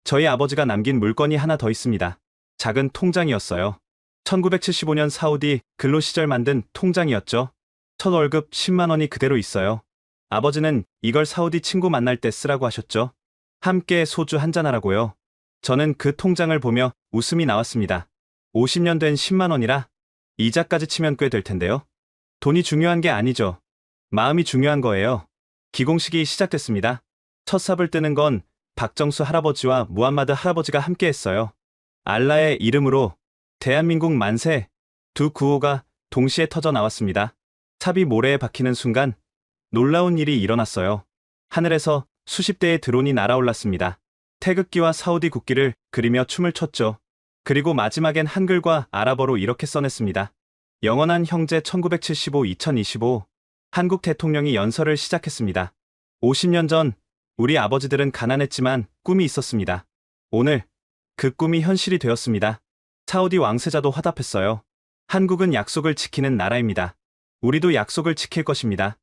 저희 아버지가 남긴 물건이 하나 더 있습니다. 작은 통장이었어요. 1975년 사우디 근로 시절 만든 통장이었죠. 첫 월급 10만 원이 그대로 있어요. 아버지는 이걸 사우디 친구 만날 때 쓰라고 하셨죠. 함께 소주 한잔하라고요. 저는 그 통장을 보며 웃음이 나왔습니다. 50년 된 10만 원이라 이자까지 치면 꽤 될 텐데요. 돈이 중요한 게 아니죠. 마음이 중요한 거예요. 기공식이 시작됐습니다. 첫 삽을 뜨는 건 박정수 할아버지와 무함마드 할아버지가 함께 했어요. 알라의 이름으로 대한민국 만세! 두 구호가 동시에 터져 나왔습니다. 삽이 모래에 박히는 순간 놀라운 일이 일어났어요. 하늘에서 수십 대의 드론이 날아올랐습니다. 태극기와 사우디 국기를 그리며 춤을 췄죠. 그리고 마지막엔 한글과 아랍어로 이렇게 써냈습니다. 영원한 형제 1975-2025 한국 대통령이 연설을 시작했습니다. 50년 전 우리 아버지들은 가난했지만 꿈이 있었습니다. 오늘 그 꿈이 현실이 되었습니다. 사우디 왕세자도 화답했어요. 한국은 약속을 지키는 나라입니다. 우리도 약속을 지킬 것입니다.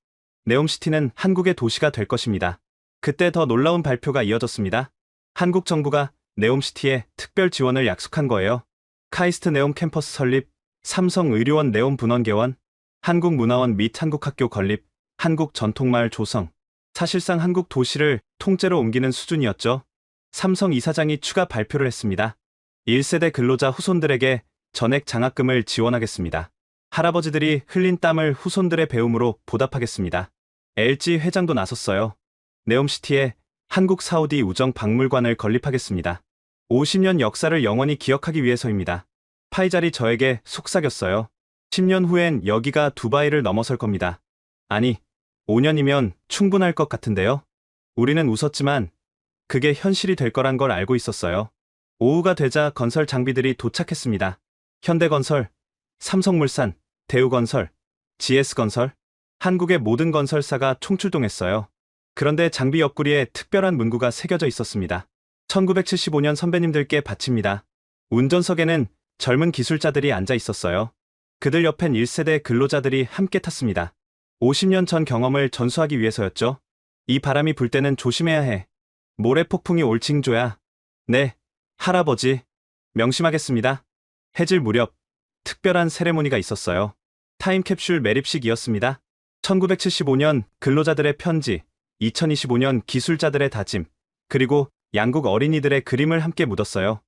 네옴시티는 한국의 도시가 될 것입니다. 그때 더 놀라운 발표가 이어졌습니다. 한국 정부가 네옴시티에 특별 지원을 약속한 거예요. 카이스트 네옴 캠퍼스 설립, 삼성의료원 네옴 분원 개원, 한국문화원 및 한국학교 건립, 한국 전통마을 조성. 사실상 한국 도시를 통째로 옮기는 수준이었죠. 삼성 이사장이 추가 발표를 했습니다. 1세대 근로자 후손들에게 전액 장학금을 지원하겠습니다. 할아버지들이 흘린 땀을 후손들의 배움으로 보답하겠습니다. LG 회장도 나섰어요. 네옴시티에 한국 사우디 우정 박물관을 건립하겠습니다. 50년 역사를 영원히 기억하기 위해서입니다. 파이잘이 저에게 속삭였어요. 10년 후엔 여기가 두바이를 넘어설 겁니다. 아니, 5년이면 충분할 것 같은데요. 우리는 웃었지만 그게 현실이 될 거란 걸 알고 있었어요. 오후가 되자 건설 장비들이 도착했습니다. 현대건설, 삼성물산, 대우건설, GS건설, 한국의 모든 건설사가 총출동했어요. 그런데 장비 옆구리에 특별한 문구가 새겨져 있었습니다. 1975년 선배님들께 바칩니다. 운전석에는 젊은 기술자들이 앉아 있었어요. 그들 옆엔 1세대 근로자들이 함께 탔습니다. 50년 전 경험을 전수하기 위해서였죠. 이 바람이 불 때는 조심해야 해. 모래 폭풍이 올 징조야. 네, 할아버지. 명심하겠습니다. 해질 무렵 특별한 세레모니가 있었어요. 타임캡슐 매립식이었습니다. 1975년 근로자들의 편지, 2025년 기술자들의 다짐, 그리고 양국 어린이들의 그림을 함께 묻었어요.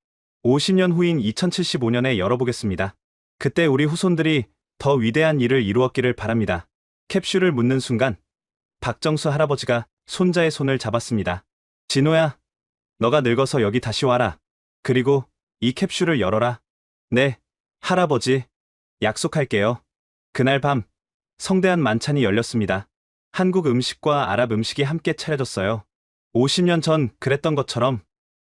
50년 후인 2075년에 열어보겠습니다. 그때 우리 후손들이 더 위대한 일을 이루었기를 바랍니다. 캡슐을 묻는 순간 박정수 할아버지가 손자의 손을 잡았습니다. 진호야, 너가 늙어서 여기 다시 와라. 그리고 이 캡슐을 열어라. 네, 할아버지. 약속할게요. 그날 밤 성대한 만찬이 열렸습니다. 한국 음식과 아랍 음식이 함께 차려졌어요. 50년 전 그랬던 것처럼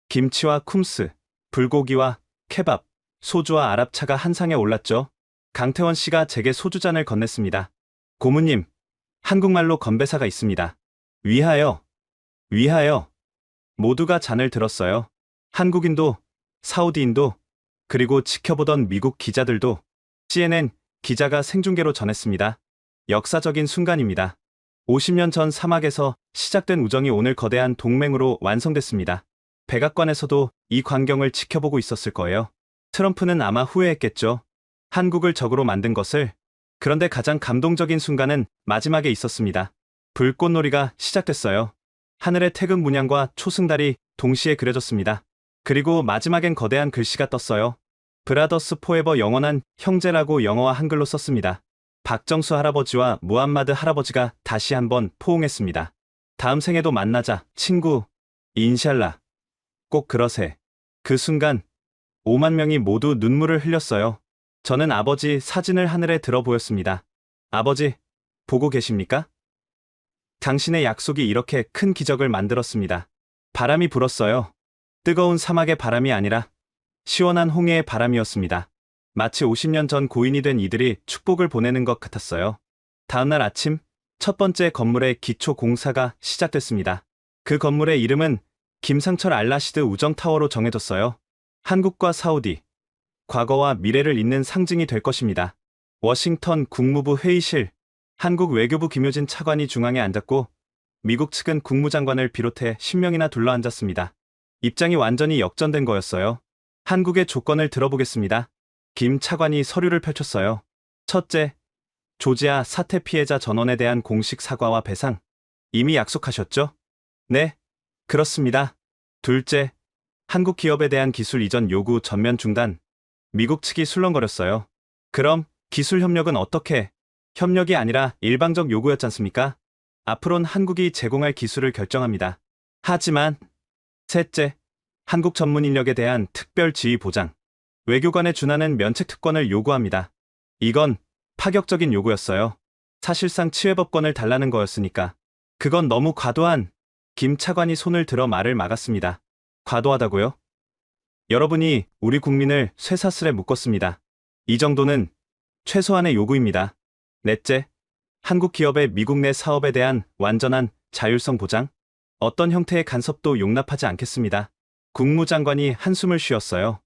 김치와 쿰스, 불고기와 케밥, 소주와 아랍차가 한 상에 올랐죠. 강태원 씨가 제게 소주잔을 건넸습니다. 고모님, 한국말로 건배사가 있습니다. 위하여, 위하여. 모두가 잔을 들었어요. 한국인도, 사우디인도, 그리고 지켜보던 미국 기자들도. CNN 기자가 생중계로 전했습니다. 역사적인 순간입니다. 50년 전 사막에서 시작된 우정이 오늘 거대한 동맹으로 완성됐습니다. 백악관에서도 이 광경을 지켜보고 있었을 거예요. 트럼프는 아마 후회했겠죠. 한국을 적으로 만든 것을. 그런데 가장 감동적인 순간은 마지막에 있었습니다. 불꽃놀이가 시작됐어요. 하늘의 태극 문양과 초승달이 동시에 그려졌습니다. 그리고 마지막엔 거대한 글씨가 떴어요. 브라더스 포에버 영원한 형제라고 영어와 한글로 썼습니다. 박정수 할아버지와 무함마드 할아버지가 다시 한번 포옹했습니다. 다음 생에도 만나자, 친구. 인샬라. 꼭 그러세. 그 순간 5만 명이 모두 눈물을 흘렸어요. 저는 아버지 사진을 하늘에 들어 보였습니다. 아버지, 보고 계십니까? 당신의 약속이 이렇게 큰 기적을 만들었습니다. 바람이 불었어요. 뜨거운 사막의 바람이 아니라 시원한 홍해의 바람이었습니다. 마치 50년 전 고인이 된 이들이 축복을 보내는 것 같았어요. 다음날 아침, 첫 번째 건물의 기초 공사가 시작됐습니다. 그 건물의 이름은 김상철 알라시드 우정타워로 정해졌어요. 한국과 사우디, 과거와 미래를 잇는 상징이 될 것입니다. 워싱턴 국무부 회의실, 한국 외교부 김효진 차관이 중앙에 앉았고 미국 측은 국무장관을 비롯해 10명이나 둘러앉았습니다. 입장이 완전히 역전된 거였어요. 한국의 조건을 들어보겠습니다. 김 차관이 서류를 펼쳤어요. 첫째, 조지아 사태 피해자 전원에 대한 공식 사과와 배상. 이미 약속하셨죠? 네, 그렇습니다. 둘째, 한국 기업에 대한 기술 이전 요구 전면 중단. 미국 측이 술렁거렸어요. 그럼 기술 협력은 어떻게? 협력이 아니라 일방적 요구였지 않습니까? 앞으론 한국이 제공할 기술을 결정합니다. 하지만 셋째, 한국 전문 인력에 대한 특별 지위 보장. 외교관에 준하는 면책 특권을 요구합니다. 이건 파격적인 요구였어요. 사실상 치외법권을 달라는 거였으니까. 그건 너무 과도한. 김 차관이 손을 들어 말을 막았습니다. 과도하다고요? 여러분이 우리 국민을 쇠사슬에 묶었습니다. 이 정도는 최소한의 요구입니다. 넷째, 한국 기업의 미국 내 사업에 대한 완전한 자율성 보장? 어떤 형태의 간섭도 용납하지 않겠습니다. 국무장관이 한숨을 쉬었어요.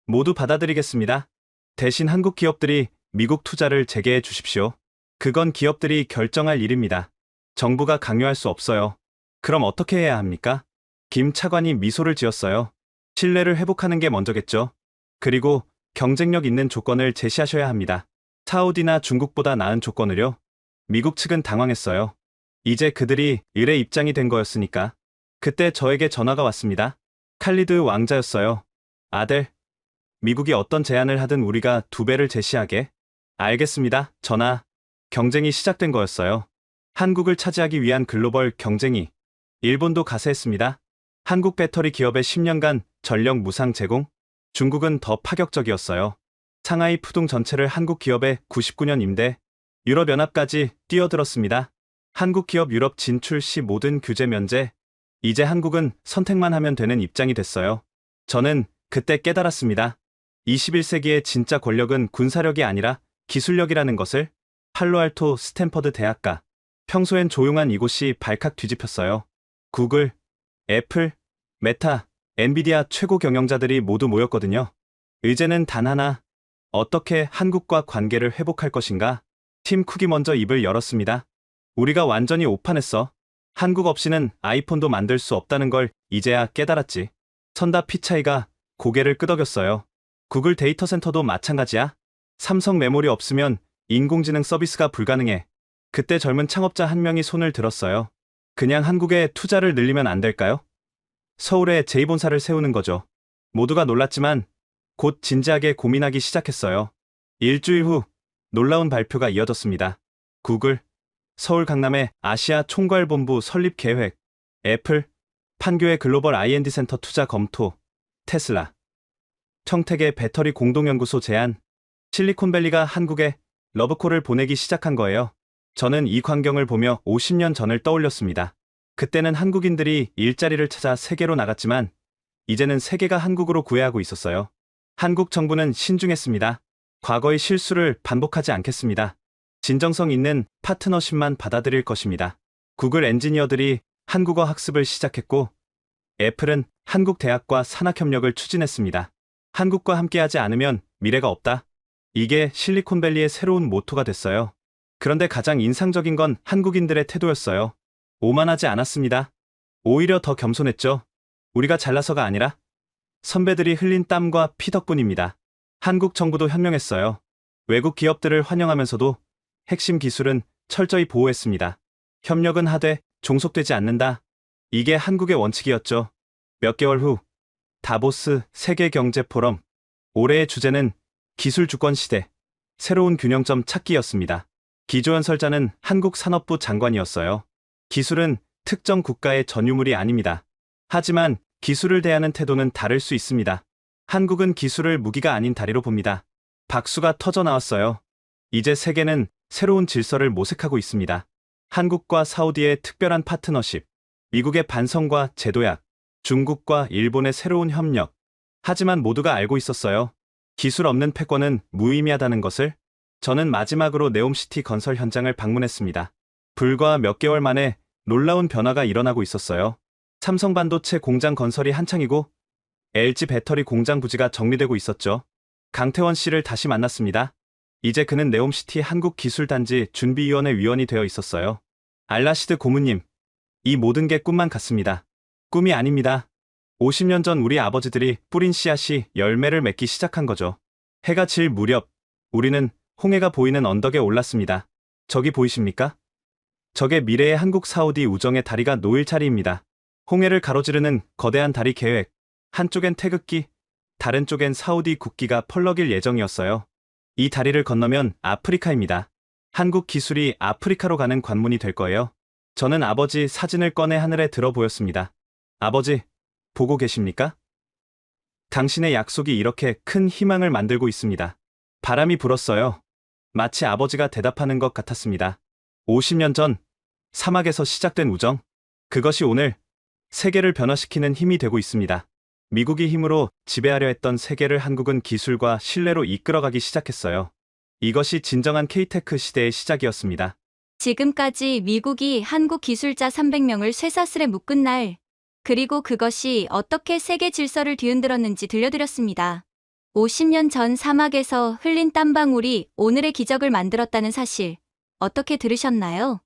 모두 받아들이겠습니다. 대신 한국 기업들이 미국 투자를 재개해 주십시오. 그건 기업들이 결정할 일입니다. 정부가 강요할 수 없어요. 그럼 어떻게 해야 합니까? 김 차관이 미소를 지었어요. 신뢰를 회복하는 게 먼저겠죠. 그리고 경쟁력 있는 조건을 제시하셔야 합니다. 사우디나 중국보다 나은 조건을요? 미국 측은 당황했어요. 이제 그들이 을의 입장이 된 거였으니까. 그때 저에게 전화가 왔습니다. 칼리드 왕자였어요. 아들, 미국이 어떤 제안을 하든 우리가 2배를 제시하게. 알겠습니다. 전하. 경쟁이 시작된 거였어요. 한국을 차지하기 위한 글로벌 경쟁이. 일본도 가세했습니다. 한국 배터리 기업의 10년간 전력 무상 제공? 중국은 더 파격적이었어요. 상하이 푸둥 전체를 한국 기업의 99년 임대, 유럽연합까지 뛰어들었습니다. 한국 기업 유럽 진출 시 모든 규제 면제. 이제 한국은 선택만 하면 되는 입장이 됐어요. 저는 그때 깨달았습니다. 21세기의 진짜 권력은 군사력이 아니라 기술력이라는 것을. 팔로알토 스탠퍼드 대학가. 평소엔 조용한 이곳이 발칵 뒤집혔어요. 구글, 애플, 메타, 엔비디아 최고 경영자들이 모두 모였거든요. 의제는 단 하나. 어떻게 한국과 관계를 회복할 것인가? 팀 쿡이 먼저 입을 열었습니다. 우리가 완전히 오판했어. 한국 없이는 아이폰도 만들 수 없다는 걸 이제야 깨달았지. 선다 피차이가 고개를 끄덕였어요. 구글 데이터 센터도 마찬가지야. 삼성 메모리 없으면 인공지능 서비스가 불가능해. 그때 젊은 창업자 한 명이 손을 들었어요. 그냥 한국에 투자를 늘리면 안 될까요? 서울에 제2본사를 세우는 거죠. 모두가 놀랐지만 곧 진지하게 고민하기 시작했어요. 일주일 후 놀라운 발표가 이어졌습니다. 구글, 서울 강남의 아시아 총괄본부 설립 계획, 애플, 판교의 글로벌 R&D 센터 투자 검토, 테슬라, 청택의 배터리 공동연구소 제안, 실리콘밸리가 한국에 러브콜을 보내기 시작한 거예요. 저는 이 광경을 보며 50년 전을 떠올렸습니다. 그때는 한국인들이 일자리를 찾아 세계로 나갔지만 이제는 세계가 한국으로 구애하고 있었어요. 한국 정부는 신중했습니다. 과거의 실수를 반복하지 않겠습니다. 진정성 있는 파트너십만 받아들일 것입니다. 구글 엔지니어들이 한국어 학습을 시작했고 애플은 한국 대학과 산학협력을 추진했습니다. 한국과 함께하지 않으면 미래가 없다. 이게 실리콘밸리의 새로운 모토가 됐어요. 그런데 가장 인상적인 건 한국인들의 태도였어요. 오만하지 않았습니다. 오히려 더 겸손했죠. 우리가 잘나서가 아니라 선배들이 흘린 땀과 피 덕분입니다. 한국 정부도 현명했어요. 외국 기업들을 환영하면서도 핵심 기술은 철저히 보호했습니다. 협력은 하되 종속되지 않는다. 이게 한국의 원칙이었죠. 몇 개월 후 다보스 세계경제포럼. 올해의 주제는 기술 주권 시대, 새로운 균형점 찾기였습니다. 기조연설자는 한국산업부 장관이었어요. 기술은 특정 국가의 전유물이 아닙니다. 하지만 기술을 대하는 태도는 다를 수 있습니다. 한국은 기술을 무기가 아닌 다리로 봅니다. 박수가 터져 나왔어요. 이제 세계는 새로운 질서를 모색하고 있습니다. 한국과 사우디의 특별한 파트너십, 미국의 반성과 제도약, 중국과 일본의 새로운 협력. 하지만 모두가 알고 있었어요. 기술 없는 패권은 무의미하다는 것을. 저는 마지막으로 네옴시티 건설 현장을 방문했습니다. 불과 몇 개월 만에 놀라운 변화가 일어나고 있었어요. 삼성 반도체 공장 건설이 한창이고 LG 배터리 공장 부지가 정리되고 있었죠. 강태원 씨를 다시 만났습니다. 이제 그는 네옴시티 한국기술단지 준비위원회 위원이 되어 있었어요. 알라시드 고문님, 이 모든 게 꿈만 같습니다. 꿈이 아닙니다. 50년 전 우리 아버지들이 뿌린 씨앗이 열매를 맺기 시작한 거죠. 해가 질 무렵 우리는 홍해가 보이는 언덕에 올랐습니다. 저기 보이십니까? 저게 미래의 한국 사우디 우정의 다리가 놓일 자리입니다. 홍해를 가로지르는 거대한 다리 계획. 한쪽엔 태극기, 다른 쪽엔 사우디 국기가 펄럭일 예정이었어요. 이 다리를 건너면 아프리카입니다. 한국 기술이 아프리카로 가는 관문이 될 거예요. 저는 아버지 사진을 꺼내 하늘에 들어 보였습니다. 아버지, 보고 계십니까? 당신의 약속이 이렇게 큰 희망을 만들고 있습니다. 바람이 불었어요. 마치 아버지가 대답하는 것 같았습니다. 50년 전 사막에서 시작된 우정, 그것이 오늘 세계를 변화시키는 힘이 되고 있습니다. 미국이 힘으로 지배하려 했던 세계를 한국은 기술과 신뢰로 이끌어가기 시작했어요. 이것이 진정한 K-테크 시대의 시작이었습니다. 지금까지 미국이 한국 기술자 300명을 쇠사슬에 묶은 날, 그리고 그것이 어떻게 세계 질서를 뒤흔들었는지 들려드렸습니다. 50년 전 사막에서 흘린 땀방울이 오늘의 기적을 만들었다는 사실, 어떻게 들으셨나요?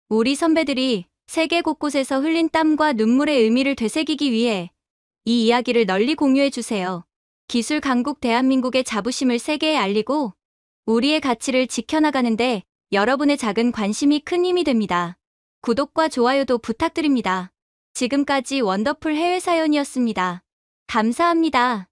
우리 선배들이 세계 곳곳에서 흘린 땀과 눈물의 의미를 되새기기 위해 이 이야기를 널리 공유해주세요. 기술 강국 대한민국의 자부심을 세계에 알리고 우리의 가치를 지켜나가는데 여러분의 작은 관심이 큰 힘이 됩니다. 구독과 좋아요도 부탁드립니다. 지금까지 원더풀 해외 사연이었습니다. 감사합니다.